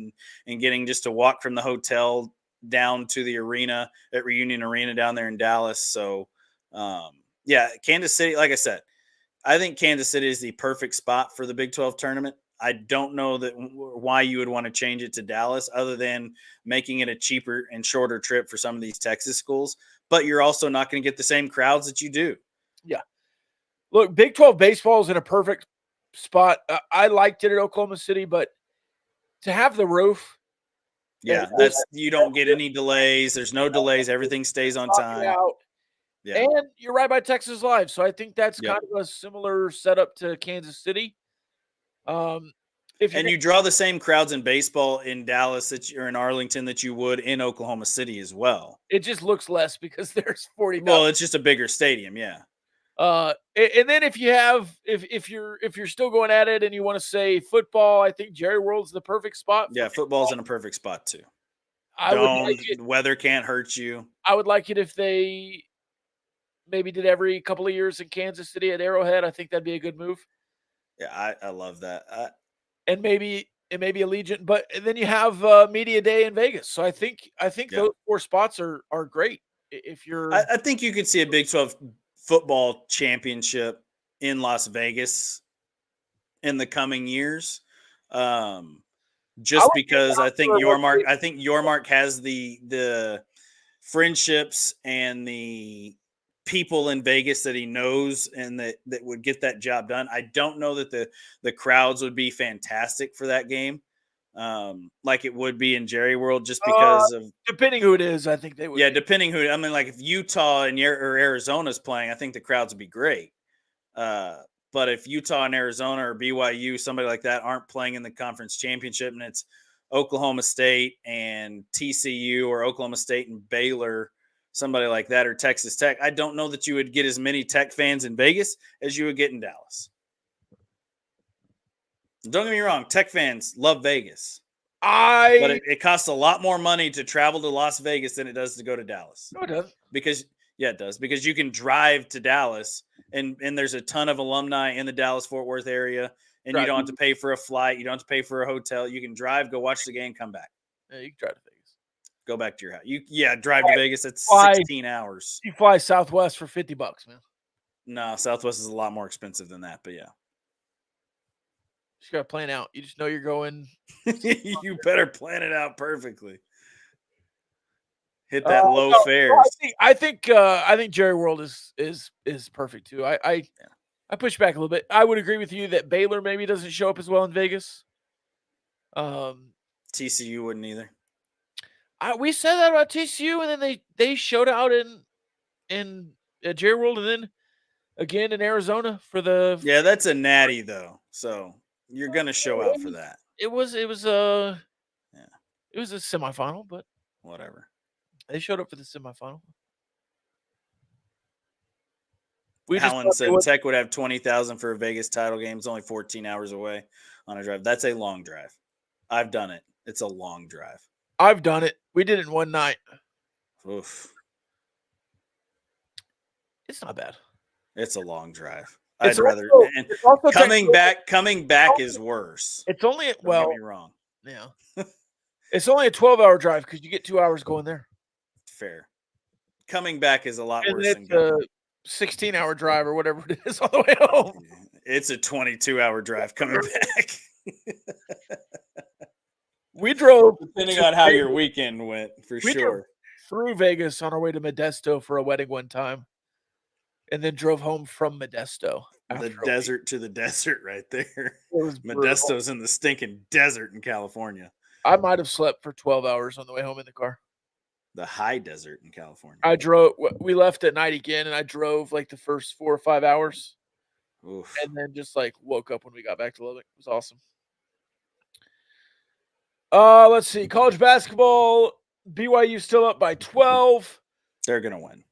and getting just to walk from the hotel down to the arena at Reunion Arena down there in Dallas. So, Kansas City, like I said, I think Kansas City is the perfect spot for the Big 12 tournament. I don't know why you would want to change it to Dallas, other than making it a cheaper and shorter trip for some of these Texas schools. But you're also not going to get the same crowds that you do. Yeah. Look, Big 12 baseball is in a perfect spot. I liked it at Oklahoma City, but to have the roof. Yeah, you don't get any delays. There's no delays. Everything stays on time. Yeah. And you're right by Texas Live. So I think that's kind of a similar setup to Kansas City. You draw the same crowds in baseball in Dallas or in Arlington that you would in Oklahoma City as well. It just looks less because there's 40. Well, it's just a bigger stadium, yeah. And then if you're still going at it and you want to say football, I think Jerry World's the perfect spot. Yeah, football's in a perfect spot too. Weather can't hurt you. I would like it if they maybe did every couple of years in Kansas City at Arrowhead. I think that'd be a good move. Yeah, I love that. And maybe Allegiant, but then you have Media Day in Vegas. So I think those 4 spots are great. If you're, I think you could see a Big 12 football championship in Las Vegas in the coming years. Just because I think Yormark has the friendships and the people in Vegas that he knows and that would get that job done. I don't know that the crowds would be fantastic for that game, like it would be in Jerry World, just because of depending who it is. I think they would. Yeah, depending who. I mean, like if Utah or Arizona's playing, I think the crowds would be great. But if Utah and Arizona or BYU, somebody like that, aren't playing in the conference championship, and it's Oklahoma State and TCU or Oklahoma State and Baylor, somebody like that, or Texas Tech, I don't know that you would get as many Tech fans in Vegas as you would get in Dallas. Don't get me wrong, Tech fans love Vegas. But it costs a lot more money to travel to Las Vegas than it does to go to Dallas. No, it doesn't. It does. Because you can drive to Dallas and there's a ton of alumni in the Dallas-Fort Worth area, and you don't have to pay for a flight. You don't have to pay for a hotel. You can drive, go watch the game, come back. Yeah, you can drive to Vegas. Go back to your house. Drive to Vegas. It's 16 hours. You fly Southwest for $50, man. No, Southwest is a lot more expensive than that, but yeah. Just got to plan out. You just know you're going. You better plan it out perfectly. Hit that low fares. I think Jerry World is perfect too. I push back a little bit. I would agree with you that Baylor maybe doesn't show up as well in Vegas. TCU wouldn't either. We said that about TCU, and then they showed out in Jerry World, and then again in Arizona for the. Yeah, that's a natty though, so you're gonna show out for that. It was a semifinal, but whatever. They showed up for the semifinal. Allen said Tech would have 20,000 for a Vegas title game. It's only 14 hours away on a drive. That's a long drive. I've done it. It's a long drive. I've done it. We did it in one night. Oof. It's not bad. It's a long drive. Coming back is worse. It's only Don't get me wrong. Yeah. It's only a 12-hour drive because you get 2 hours going there. Fair. coming back is a lot And worse than it's going. a 16-hour drive or whatever it is on the way home. It's a 22-hour drive coming back. We drove Depending on how your weekend went, for We drove sure. through Vegas on our way to Modesto for a wedding one time, and then drove home from Modesto. The desert to the desert right there. It was brutal. Modesto's in the stinking desert in California. I might have slept for 12 hours on the way home in the car. The high desert in California. We left at night again, and I drove like the first 4 or 5 hours. Oof. And then just like woke up when we got back to Lubbock. It was awesome. Let's see. College basketball, BYU still up by 12. They're going to win.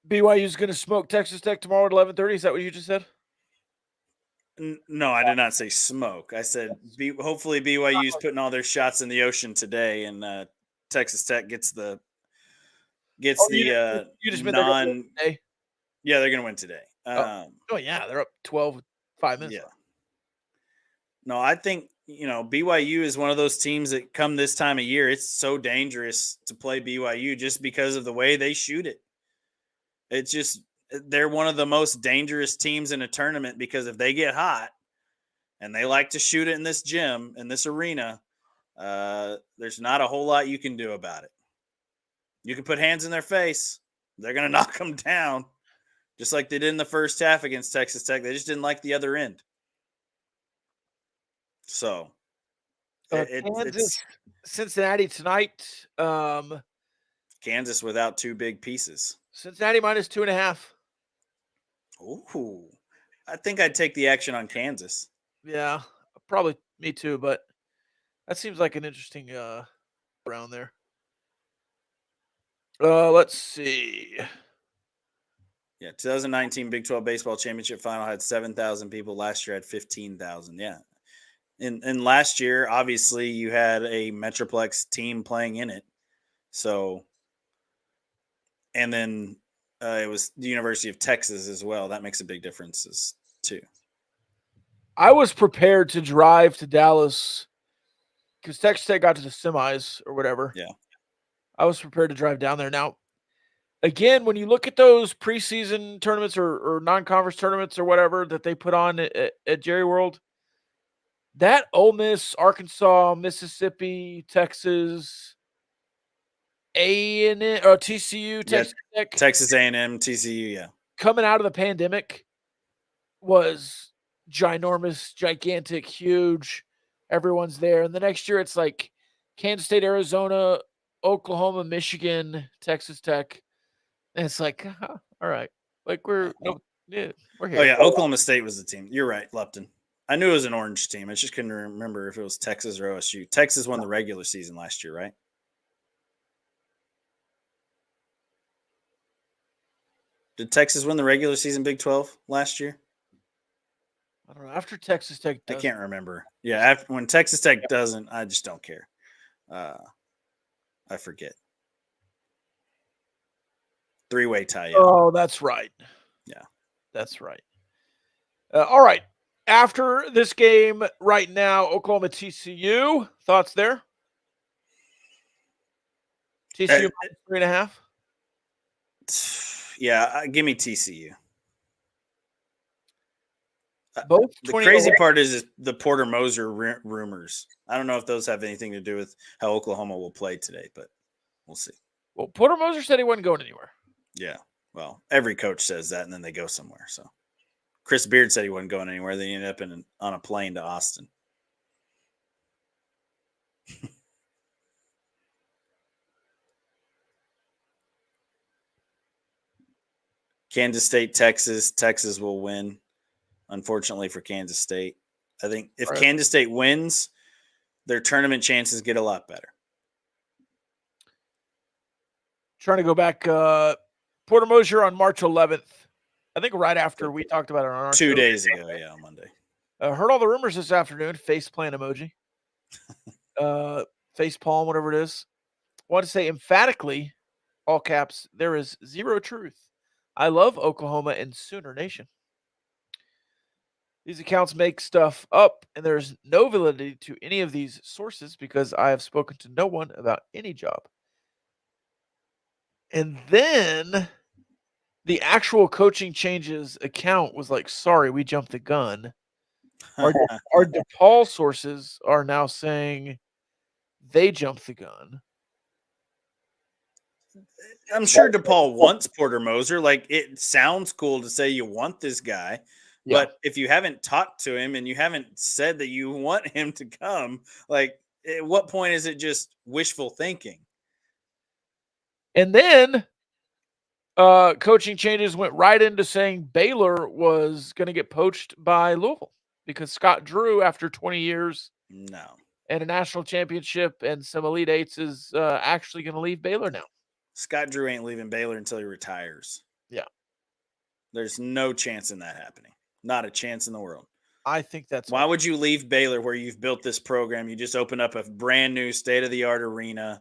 BYU's going to smoke Texas Tech tomorrow at 11:30. Is that what you just said? No, I did not say smoke. I said hopefully BYU's putting all their shots in the ocean today, and Texas Tech gets the you just meant non. Today? Yeah, they're going to win today. Yeah, they're up 12 with 5 minutes. Yeah. No, I think BYU is one of those teams that come this time of year, it's so dangerous to play BYU just because of the way they shoot it. It's just they're one of the most dangerous teams in a tournament because if they get hot and they like to shoot it in this gym, in this arena, there's not a whole lot you can do about it. You can put hands in their face. They're going to knock them down just like they did in the first half against Texas Tech. They just didn't like the other end. So Kansas, Cincinnati tonight. Kansas without two big pieces. Cincinnati minus 2.5. Ooh, I think I'd take the action on Kansas. Yeah, probably me too, but that seems like an interesting round there. Let's see. Yeah, 2019 Big 12 Baseball Championship Final had 7,000 people. Last year had 15,000. Yeah. And last year, obviously, you had a Metroplex team playing in it. So, and then it was the University of Texas as well. That makes a big difference too. I was prepared to drive to Dallas because Texas Tech got to the semis or whatever. Yeah. I was prepared to drive down there. Now, again, when you look at those preseason tournaments or non-conference tournaments or whatever that they put on at Jerry World, that Ole Miss, Arkansas, Mississippi, Texas, A&M or TCU, Texas Tech, Texas A&M, TCU, yeah, coming out of the pandemic was ginormous, gigantic, huge. Everyone's there, and the next year it's like Kansas State, Arizona, Oklahoma, Michigan, Texas Tech, and it's like, all right, like we're here. Oh yeah, Oklahoma State was the team. You're right, Lupton. I knew it was an orange team. I just couldn't remember if it was Texas or OSU. Texas won the regular season last year, right? Did Texas win the regular season Big 12 last year? I don't know. After Texas Tech I can't remember. Yeah, when Texas Tech doesn't, I just don't care. I forget. Three-way tie. Oh, that's right. Yeah. That's right. All right. After this game right now, Oklahoma TCU. Thoughts there? TCU 3.5? Yeah, give me TCU. Both. The crazy part is the Porter Moser rumors. I don't know if those have anything to do with how Oklahoma will play today, but we'll see. Well, Porter Moser said he wasn't going anywhere. Yeah. Well, every coach says that, and then they go somewhere. So Chris Beard said he wasn't going anywhere. They ended up on a plane to Austin. Kansas State, Texas. Texas will win, unfortunately for Kansas State. I think if Kansas State wins, their tournament chances get a lot better. Trying to go back. Porter Moser on March 11th. I think right after we talked about it on our 2 days ago. Yeah, on Monday. Heard all the rumors this afternoon. Face plant emoji. Face palm, whatever it is. Want to say emphatically, all caps, there is zero truth. I love Oklahoma and Sooner Nation. These accounts make stuff up, and there's no validity to any of these sources because I have spoken to no one about any job. And then the actual coaching changes account was like, sorry, we jumped the gun. Our DePaul sources are now saying they jumped the gun. I'm sure DePaul wants Porter Moser. Like, it sounds cool to say you want this guy, Yeah. but if you haven't talked to him and you haven't said that you want him to come, like, at what point is it just wishful thinking? And then coaching changes went right into saying Baylor was going to get poached by Louisville because Scott Drew, after 20 years No. and a national championship and some Elite Eights, is actually going to leave Baylor now. Scott Drew ain't leaving Baylor until he retires. Yeah. There's no chance in that happening. Not a chance in the world. I think that's why would you leave Baylor where you've built this program? You just opened up a brand new state-of-the-art arena.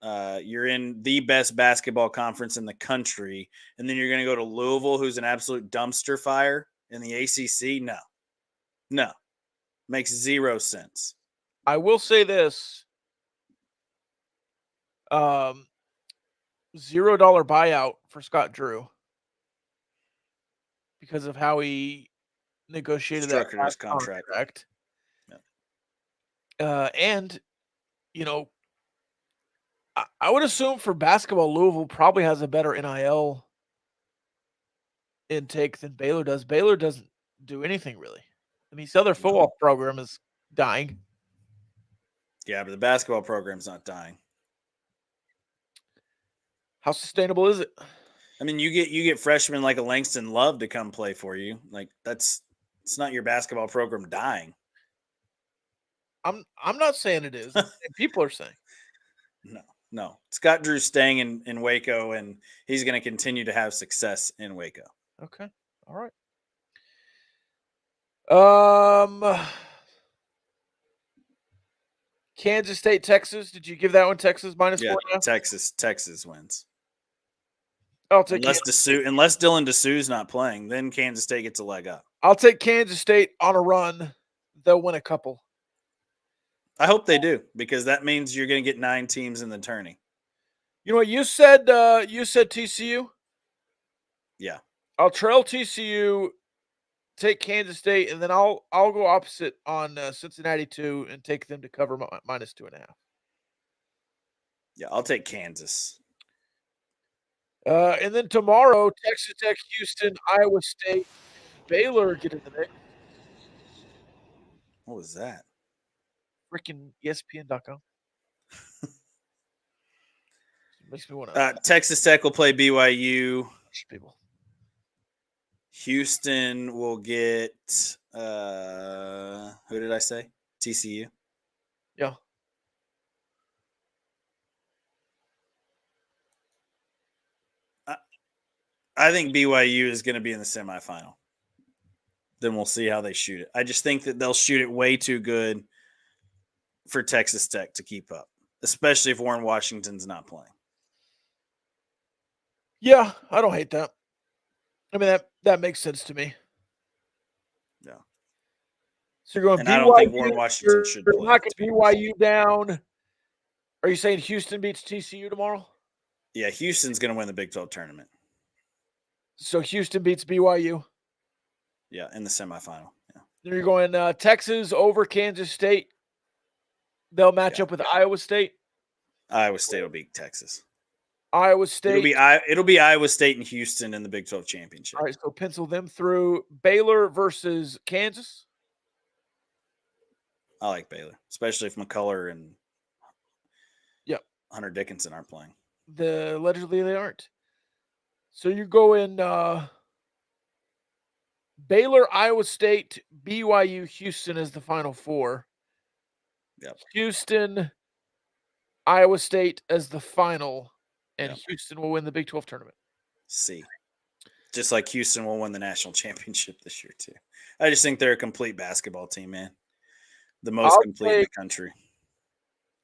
You're in the best basketball conference in the country, and then you're going to go to Louisville, who's an absolute dumpster fire in the ACC? No. Makes zero sense. I will say this. $0 buyout for Scott Drew because of how he negotiated Structured that his contract. Yeah. And, you know, I would assume for basketball, Louisville probably has a better NIL intake than Baylor does. Baylor doesn't do anything really. I mean, their football program is dying. Yeah, but the basketball program's not dying. How sustainable is it? I mean, you get freshmen like a Langston Love to come play for you. Like, it's not your basketball program dying. I'm not saying it is. People are saying. No. Scott Drew's staying in Waco, and he's going to continue to have success in Waco. Okay. All right. Kansas State, Texas. Did you give that one Texas minus Yeah, 4.5? Texas wins. I'll take unless Dylan Dessou's not playing, then Kansas State gets a leg up. I'll take Kansas State on a run. They'll win a couple. I hope they do, because that means you're going to get 9 teams in the tourney. You know what you said? You said TCU. Yeah, I'll trail TCU, take Kansas State, and then I'll go opposite on Cincinnati 2 and take them to cover minus 2.5. Yeah, I'll take Kansas. And then tomorrow, Texas Tech, Houston, Iowa State, Baylor get in the mix. What was that? Freaking ESPN.com. Makes me want to. Texas Tech will play BYU. People. Houston will get who did I say? TCU. Yeah. I think BYU is going to be in the semifinal. Then we'll see how they shoot it. I just think that they'll shoot it way too good for Texas Tech to keep up, especially if Warren Washington's not playing. Yeah, I don't hate that. I mean, that makes sense to me. Yeah. So you're going and BYU. I don't think Warren Washington should play. You're knocking BYU down. Are you saying Houston beats TCU tomorrow? Yeah, Houston's going to win the Big 12 tournament. So Houston beats BYU? Yeah, in the semifinal. Yeah. Then you're going Texas over Kansas State. They'll match up with Iowa State. Iowa State will beat Texas. Iowa State. It'll be Iowa State and Houston in the Big 12 championship. All right, so pencil them through. Baylor versus Kansas. I like Baylor, especially if McCullough and Hunter Dickinson aren't playing. Allegedly they aren't. So you go in Baylor, Iowa State, BYU, Houston as the Final Four. Yep. Houston, Iowa State as the final, and Houston will win the Big 12 tournament. See. Just like Houston will win the national championship this year, too. I just think they're a complete basketball team, man. The most complete in the country.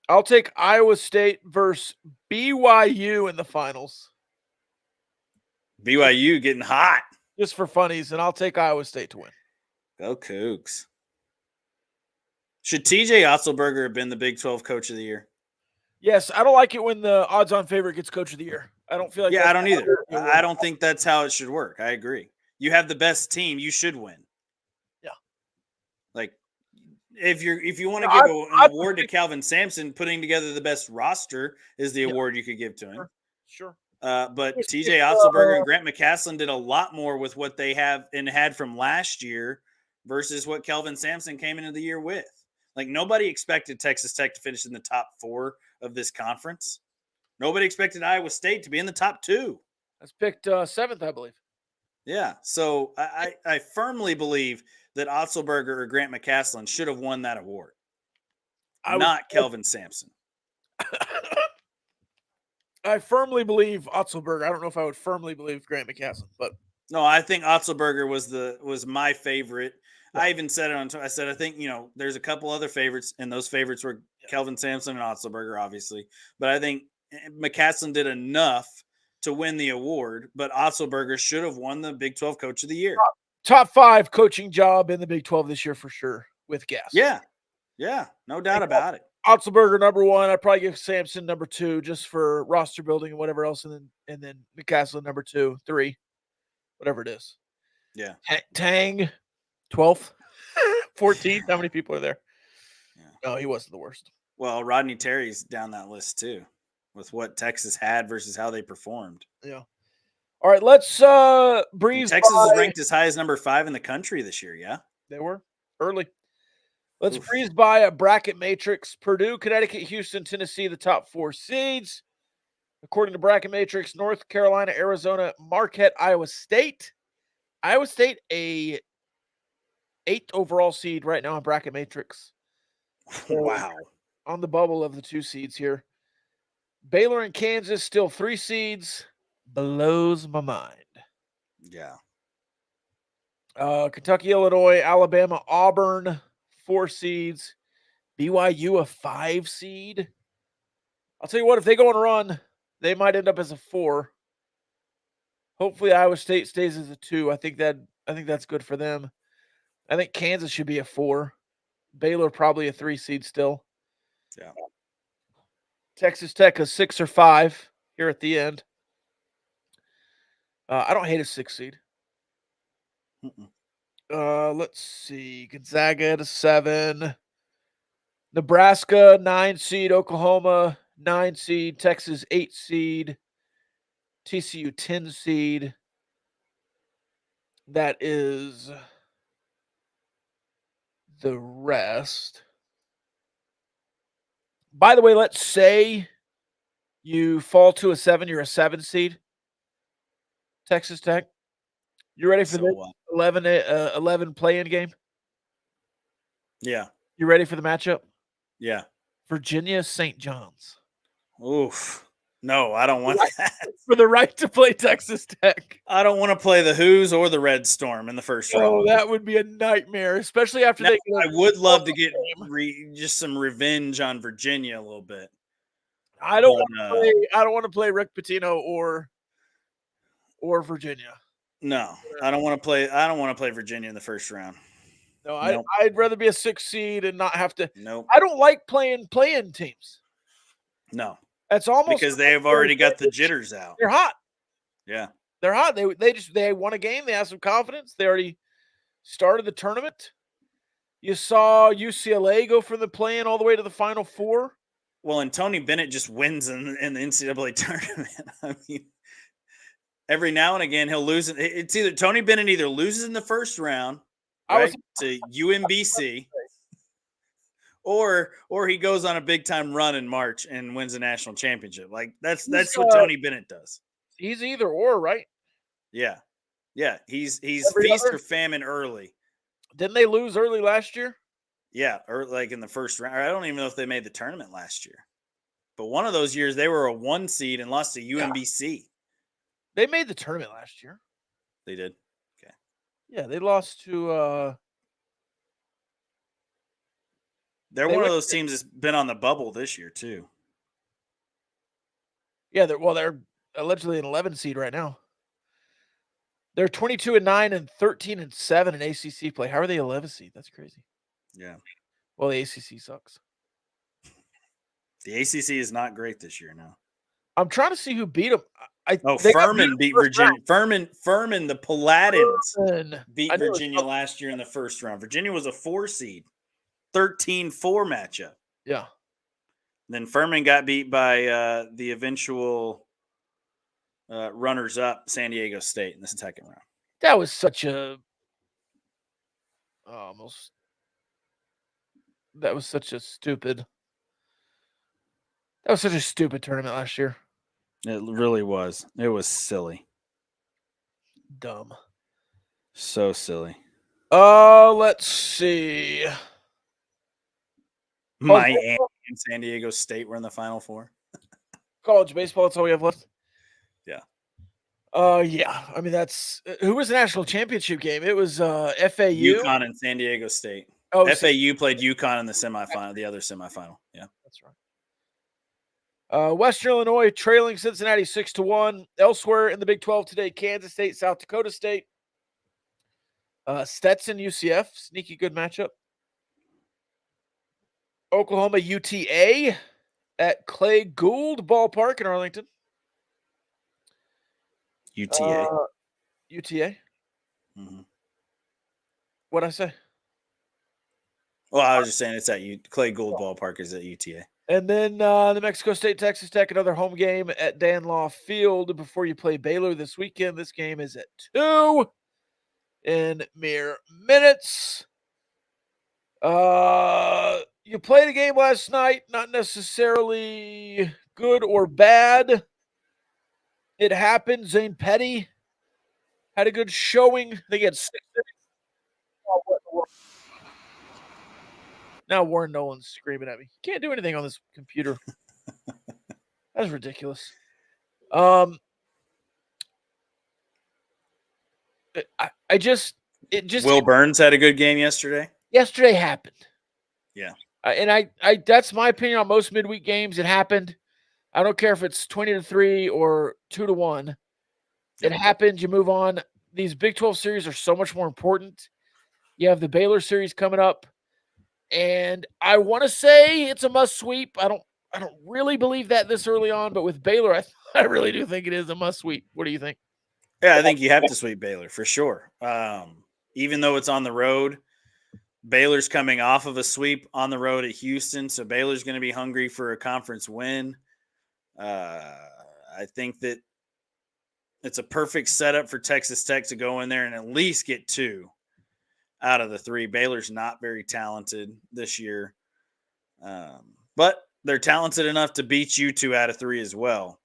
I'll take Iowa State versus BYU in the finals. BYU getting hot. Just for funnies, and I'll take Iowa State to win. Go Cougs. Should TJ Otzelberger have been the Big 12 Coach of the Year? Yes, I don't like it when the odds-on favorite gets Coach of the Year. I don't feel like. Yeah, I don't either. the award. I don't think that's how it should work. I agree. You have the best team, you should win. Yeah. Like if you want to Yeah, give an I award to Calvin Sampson, putting together the best roster is the award you could give to him. Sure. But If, TJ Otzelberger and Grant McCasland did a lot more with what they have and had from last year versus what Kelvin Sampson came into the year with. Like nobody expected Texas Tech to finish in the top 4 of this conference. Nobody expected Iowa State to be in the top 2. That's picked 7th, I believe. Yeah. So I firmly believe that Otzelberger or Grant McCasland should have won that award, not Kelvin Sampson. I firmly believe Otzelberger. I don't know if I would firmly believe Grant McCasland, but no, I think Otzelberger was my favorite. Yeah. I even said it on. I said I think there's a couple other favorites, and those favorites were Kelvin Sampson and Otzelberger, obviously. But I think McCasland did enough to win the award. But Otzelberger should have won the Big 12 Coach of the Year. Top 5 coaching job in the Big 12 this year for sure with gas. Yeah, no doubt about it. Otzelberger number 1. I'd probably give Sampson number 2 just for roster building and whatever else, and then McCasland number 2, 3, whatever it is. Yeah. Tang, 12th, 14th. How many people are there? Yeah. No, he wasn't the worst. Well, Rodney Terry's down that list too, with what Texas had versus how they performed. Yeah. All right, let's breeze. And Texas is ranked as high as number 5 in the country this year. Yeah, they were early. Let's breeze by a bracket matrix. Purdue, Connecticut, Houston, Tennessee, the top 4 seeds. According to bracket matrix, North Carolina, Arizona, Marquette, Iowa State. Iowa State, a 8th overall seed right now in bracket matrix. So wow. On the bubble of the 2 seeds here. Baylor and Kansas, still 3 seeds. Blows my mind. Yeah. Kentucky, Illinois, Alabama, Auburn, 4 seeds. BYU, a 5 seed. I'll tell you what, if they go on a run, they might end up as a 4. Hopefully Iowa State stays as a 2. I think that's good for them. I think Kansas should be a 4. Baylor probably a 3 seed still. Yeah. Texas Tech a 6 or 5 here at the end. I don't hate a 6 seed. Let's see. Gonzaga at a 7. Nebraska, 9 seed. Oklahoma, 9 seed. Texas, 8 seed. TCU, 10 seed. That is the rest. By the way, let's say you fall to a 7, you're a 7 seed. Texas Tech. You ready for the 11 play-in game? Yeah. You ready for the matchup? Yeah. Virginia, St. John's. Oof. No, I don't want that. For the right to play Texas Tech. I don't want to play the Who's or the Red Storm in the first round. Oh, that would be a nightmare, especially after I would love to get just some revenge on Virginia a little bit. I don't want to play Rick Pitino or Virginia. No, I don't want to play Virginia in the first round. No, I'd rather be a 6 seed and not have to. Nope. I don't like playing teams. No. That's almost because they have already got the jitters out. They're hot. Yeah. They're hot. They won a game. They have some confidence. They already started the tournament. You saw UCLA go from the play-in all the way to the Final Four. Well, and Tony Bennett just wins in the NCAA tournament. I mean, every now and again he'll lose. It's either Tony Bennett either loses in the first round, right, to UMBC, or he goes on a big time run in March and wins a national championship. Like that's what Tony Bennett does. He's either or, right? Yeah. He's feast or famine early. Didn't they lose early last year? Yeah, or like in the first round. I don't even know if they made the tournament last year. But one of those years they were a 1 seed and lost to UMBC. Yeah. They made the tournament last year. They did. Okay. Yeah, they lost to They're one of those teams that's been on the bubble this year too. Yeah, they're allegedly an 11 seed right now. They're 22-9 and 13-7 in ACC play. How are they 11 seed? That's crazy. Yeah. Well, the ACC sucks. The ACC is not great this year now. I'm trying to see who beat them. They got beat Furman in beat the first round. Virginia. Furman, the Paladins beat I knew it was Virginia last year in the first round. Virginia was a 4 seed, 13-4 matchup. Yeah. Then Furman got beat by the eventual runners-up San Diego State in the second round. That was such a almost. That was such a stupid. That was such a stupid tournament last year. It really was. It was silly. Dumb. So silly. Let's see. Miami and San Diego State were in the Final Four. College baseball, that's all we have left. Yeah. Yeah. I mean, that's who was the national championship game? It was FAU, UConn and San Diego State. Oh, FAU played UConn in the semifinal, the other semifinal. Yeah, that's right. Western Illinois trailing Cincinnati 6-1. Elsewhere in the Big 12 today, Kansas State, South Dakota State. Stetson, UCF, sneaky good matchup. Oklahoma, UTA at Clay Gould Ballpark in Arlington. UTA. UTA. Mm-hmm. What'd I say? Well, I was just saying it's at Clay Gould Ballpark is at UTA. And then the Mexico State, Texas Tech, another home game at Dan Law Field before you play Baylor this weekend. This game is at 2 in mere minutes. You played a game last night, not necessarily good or bad. It happened. Zane Petty had a good showing. They get 6 innings. Now Warren Nolan's screaming at me. Can't do anything on this computer. That's ridiculous. Will Burns had a good game yesterday. Yesterday happened. Yeah. And I that's my opinion on most midweek games. It happened. I don't care if it's 20-3 or 2-1. It happened. You move on. These Big 12 series are so much more important. You have the Baylor series coming up, and I want to say it's a must sweep. I don't really believe that this early on, but with Baylor, I really do think it is a must sweep. What do you think? Yeah, I think you have to sweep Baylor for sure. Even though it's on the road, Baylor's coming off of a sweep on the road at Houston, so Baylor's going to be hungry for a conference win. I think that it's a perfect setup for Texas Tech to go in there and at least get 2 out of the 3. Baylor's not very talented this year, but they're talented enough to beat you 2 out of 3 as well.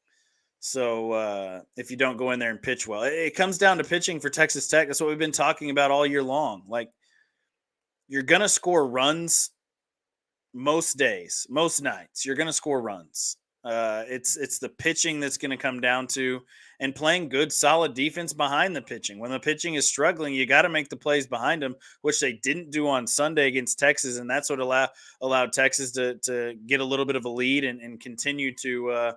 So if you don't go in there and pitch well, it comes down to pitching for Texas Tech. That's what we've been talking about all year long. Like, you're going to score runs most days, most nights. You're going to score runs. It's the pitching that's going to come down to, and playing good, solid defense behind the pitching. When the pitching is struggling, you got to make the plays behind them, which they didn't do on Sunday against Texas, and that's what allowed Texas to get a little bit of a lead and continue to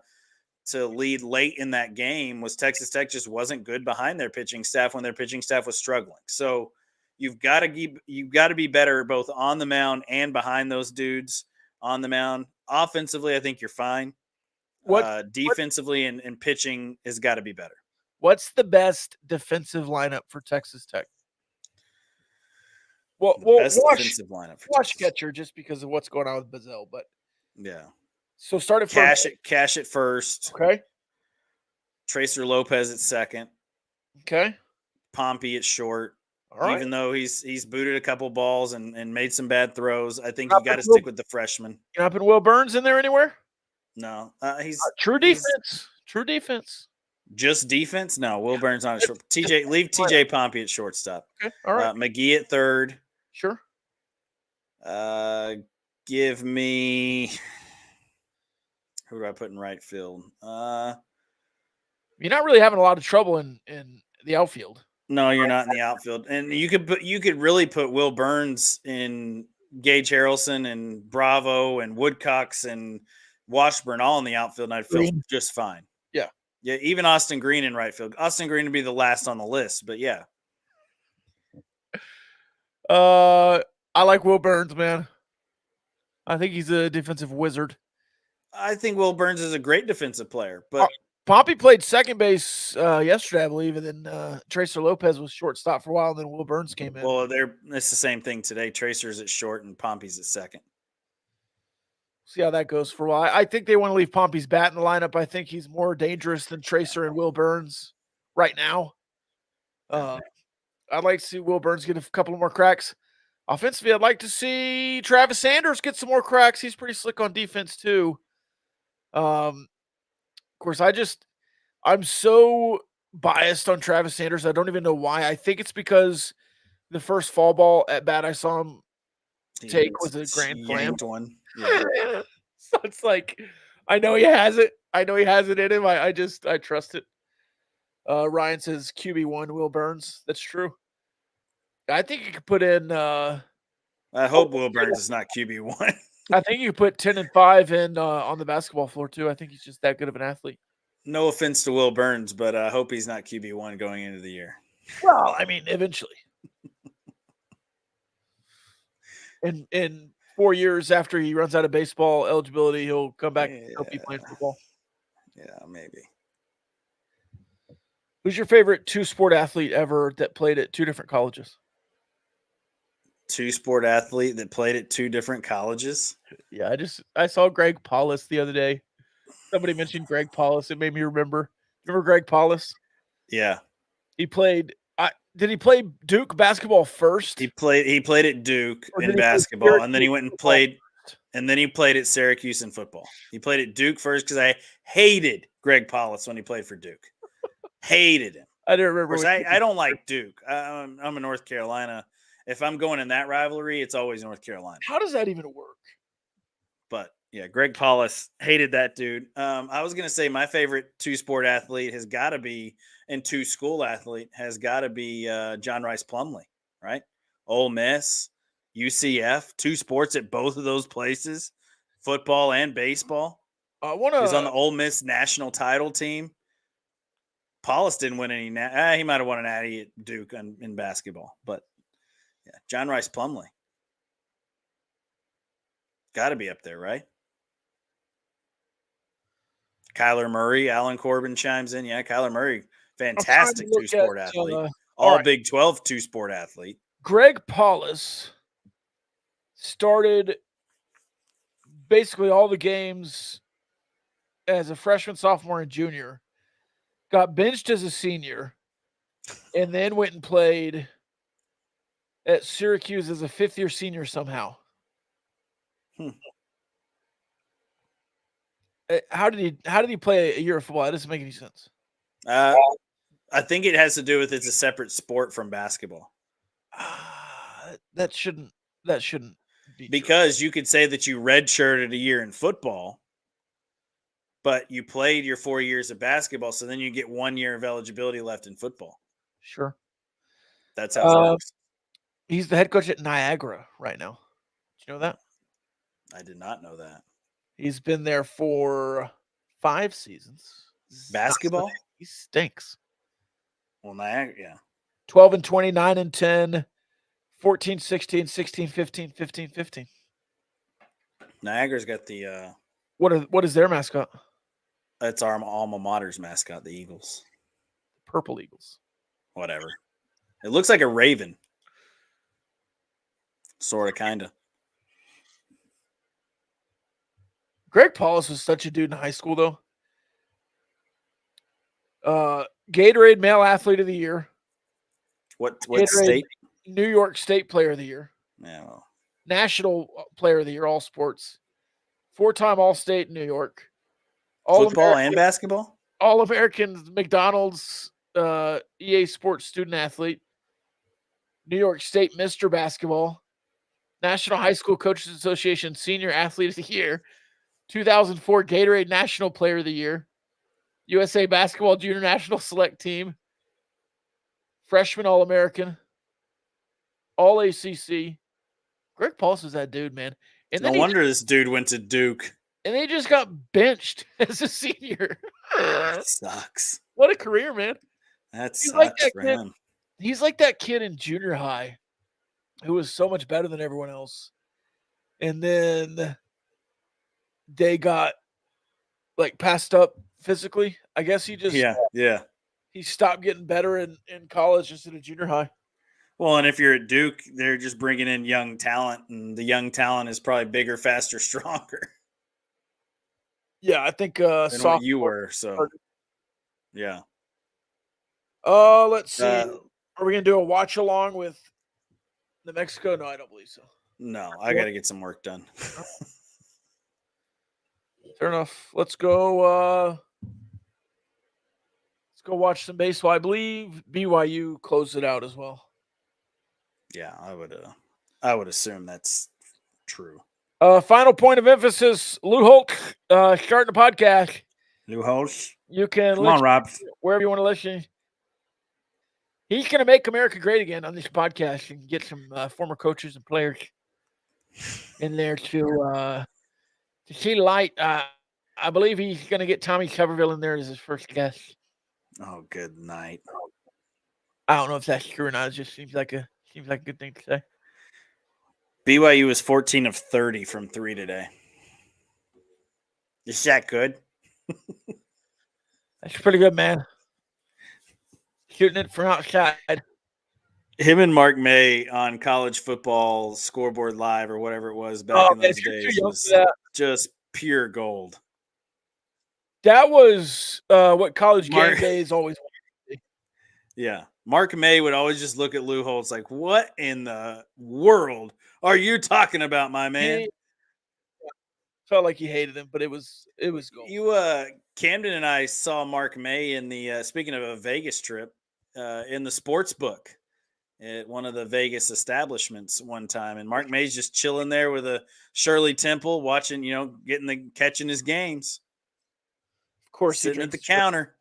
lead late in that game. Was Texas Tech just wasn't good behind their pitching staff when their pitching staff was struggling. So you've got to be better both on the mound and behind those dudes on the mound. Offensively, I think you're fine. Defensively and pitching has got to be better. What's the best defensive lineup for Texas Tech? Well, defensive lineup for watch catcher just because of what's going on with Bazell, but yeah. So start at first. Cash at first. Okay. Tracer Lopez at second. Okay. Pompey at short. All right. Even though he's booted a couple balls and made some bad throws, I think you got to stick with the freshman. You're not putting Will Burns in there anywhere? No, he's true defense. True defense. Just defense? No, Will Burns on a short. Leave TJ Pompey at shortstop. Okay, all right. McGee at third. Sure. Give me. Who do I put in right field? You're not really having a lot of trouble in the outfield. No, you're not in the outfield, and you could really put Will Burns in Gage Harrelson and Bravo and Woodcocks and Washburn all in the outfield, and I'd feel just fine. Yeah. Yeah, even Austin Green in right field. Austin Green would be the last on the list, but yeah. I like Will Burns, man. I think he's a defensive wizard. I think Will Burns is a great defensive player, but Pompey played second base yesterday, I believe, and then Tracer Lopez was shortstop for a while, and then Will Burns came in. Well, it's the same thing today. Tracer's at short and Pompey's at second. See how that goes for a while. I think they want to leave Pompey's bat in the lineup. I think he's more dangerous than Tracer and Will Burns right now. I'd like to see Will Burns get a couple more cracks. Offensively, I'd like to see Travis Sanders get some more cracks. He's pretty slick on defense too. Of course, I'm so biased on Travis Sanders. I don't even know why. I think it's because the first fall ball at bat I saw him take was a grand slam. One. Yeah. So it's like, I know he has it. I know he has it in him. I trust it. Ryan says QB1 Will Burns. That's true. I think you could put in. I hope Will Burns is not QB1. I think you could put 10 and 5 in on the basketball floor too. I think he's just that good of an athlete. No offense to Will Burns, but I hope he's not QB1 going into the year. Well, I mean, eventually. In 4 years after he runs out of baseball eligibility, he'll come back and he'll be playing football. Yeah, maybe. Who's your favorite two-sport athlete ever that played at two different colleges? Two-sport athlete that played at two different colleges? Yeah, I saw Greg Paulus the other day. Somebody mentioned Greg Paulus. It made me remember. Remember Greg Paulus? Yeah. He played did he play Duke basketball first? He played at Duke in basketball, and then he went and played at Syracuse in football. He played at Duke first because I hated Greg Paulus when he played for Duke. Hated him. I don't remember. I don't like Duke. I'm a North Carolina. If I'm going in that rivalry, it's always North Carolina. How does that even work? But yeah, Greg Paulus, hated that dude. I was going to say my favorite two-sport athlete has got to be, and two-school athlete has got to be John Rice Plumlee, right? Ole Miss, UCF, two sports at both of those places, football and baseball. He's on the Ole Miss national title team. Paulus didn't win any. He might have won an natty at Duke in basketball, but yeah, John Rice Plumlee. Got to be up there, right? Kyler Murray, Alan Corbin chimes in. Yeah, Kyler Murray, fantastic two-sport athlete. All right. Big 12 two-sport athlete. Greg Paulus started basically all the games as a freshman, sophomore, and junior. Got benched as a senior, and then went and played at Syracuse as a fifth-year senior somehow. How did he play a year of football? That doesn't make any sense. I think it has to do with it's a separate sport from basketball. That shouldn't be because true. You could say that you redshirted a year in football, but you played your 4 years of basketball, so then you get 1 year of eligibility left in football. Sure. That's how it works. He's the head coach at Niagara right now. Did you know that? I did not know that. He's been there for 5 seasons. Basketball? He stinks. Well, Niagara, yeah. 12 and 20, 9 and 10, 14, 16, 16, 15, 15, 15. Niagara's got the what is their mascot? That's our alma mater's mascot, the Eagles. Purple Eagles. Whatever. It looks like a raven. Sort of, kind of. Greg Paulus was such a dude in high school, though. Gatorade Male Athlete of the Year. What state? New York State Player of the Year. Yeah. Well. National Player of the Year, all sports. 4-time All-State in New York. Football and basketball? All-American McDonald's EA Sports Student Athlete. New York State Mr. Basketball. National High School Coaches Association Senior Athlete of the Year. 2004 Gatorade National Player of the Year. USA Basketball Junior National Select Team. Freshman All-American. All-ACC. Greg Paulus is that dude, man. And no wonder this dude went to Duke. And they just got benched as a senior. That sucks. What a career, man. That sucks for him. He's like that kid in junior high who was so much better than everyone else. And then they got like passed up physically. I guess he just yeah. he stopped getting better in college instead of junior high. Well, and if you're at Duke, they're just bringing in young talent, and the young talent is probably bigger, faster, stronger Yeah, I think than what sophomore. you were. So, yeah. Let's see. Are we gonna do a watch along with New Mexico? No, I don't believe so. No, I got to get some work done. Fair enough. Let's go. Let's go watch some baseball. I believe BYU closed it out as well. Yeah, I would assume that's true. Final point of emphasis: Lou Holt starting the podcast. Lou Holt, You can come on, Rob. wherever you want to listen. He's going to make America great again on this podcast and get some former coaches and players in there to see light. I believe he's going to get Tommy Tuberville in there as his first guest. Oh, good night. I don't know if that's true or not. It just seems like a good thing to say. BYU was 14 of 30 from 3 today. Is that good? That's pretty good, man. Shooting it from outside. Him and Mark May on College Football Scoreboard Live or whatever it was back in those days was just pure gold. That was what college game days always wanted to be. Yeah. Mark May would always just look at Lou Holtz like, what in the world are you talking about, my man? Felt like he hated him, but it was gold. Camden and I saw Mark May in the speaking of a Vegas trip in the sports book at one of the Vegas establishments one time, and Mark May's just chilling there with a Shirley Temple, watching, catching his games. Of course, sitting at the counter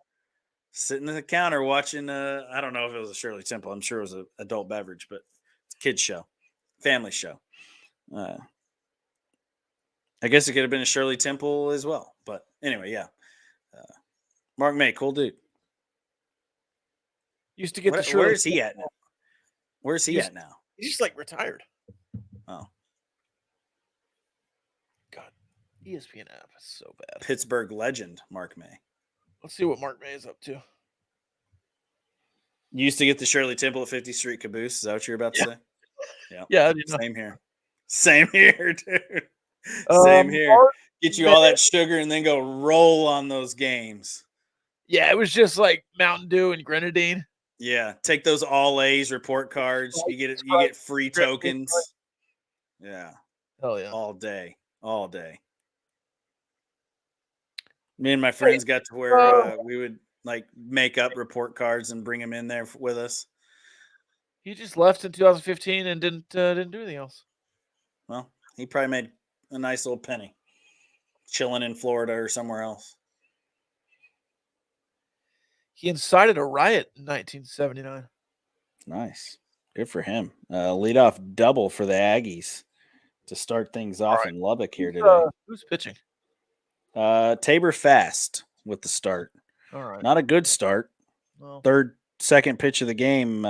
watching. I don't know if it was a Shirley Temple. I'm sure it was an adult beverage, but it's a kids show, family show. I guess it could have been a Shirley Temple as well. But anyway, yeah. Mark May, cool dude. Used to get the Shirley. Where's he at now? Where's he at now? He's just like retired. Oh. God. ESPN app is so bad. Pittsburgh legend, Mark May. Let's see what Mark May is up to. You used to get the Shirley Temple at 50th Street Caboose. Is that what you're about to say? Yeah. Yeah. Same here. Same here, dude. Same here. Get you all that sugar and then go roll on those games. Yeah, it was just like Mountain Dew and grenadine. Yeah, take those all A's report cards. You get free tokens. Yeah. Hell yeah. All day. Me and my friends got to where we would like make up report cards and bring them in there with us. He just left in 2015 and didn't do anything else. Well, he probably made a nice little penny chilling in Florida or somewhere else. He incited a riot in 1979. Nice. Good for him. Leadoff double for the Aggies to start things off in Lubbock here today. Who's pitching? Tabor Fast with the start. All right. Not a good start. Well, second pitch of the game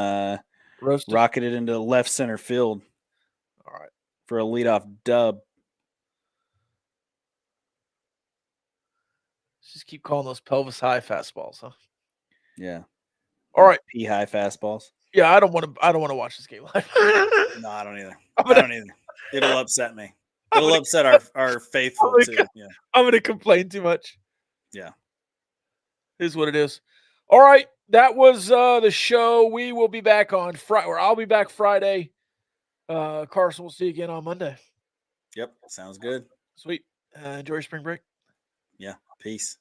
rocketed into left center field. All right. For a leadoff dub. Let's just keep calling those pelvis high fastballs, huh? Yeah. All right. P high fastballs. Yeah, I don't want to watch this game live. No, I don't either. I don't either. It'll upset me. It'll upset our faithful too. Yeah. I'm gonna complain too much. Yeah. It is what it is. All right. That was the show. We will be back on Friday, or I'll be back Friday. Carson, we'll see you again on Monday. Yep. Sounds good. Sweet. Enjoy your spring break. Yeah. Peace.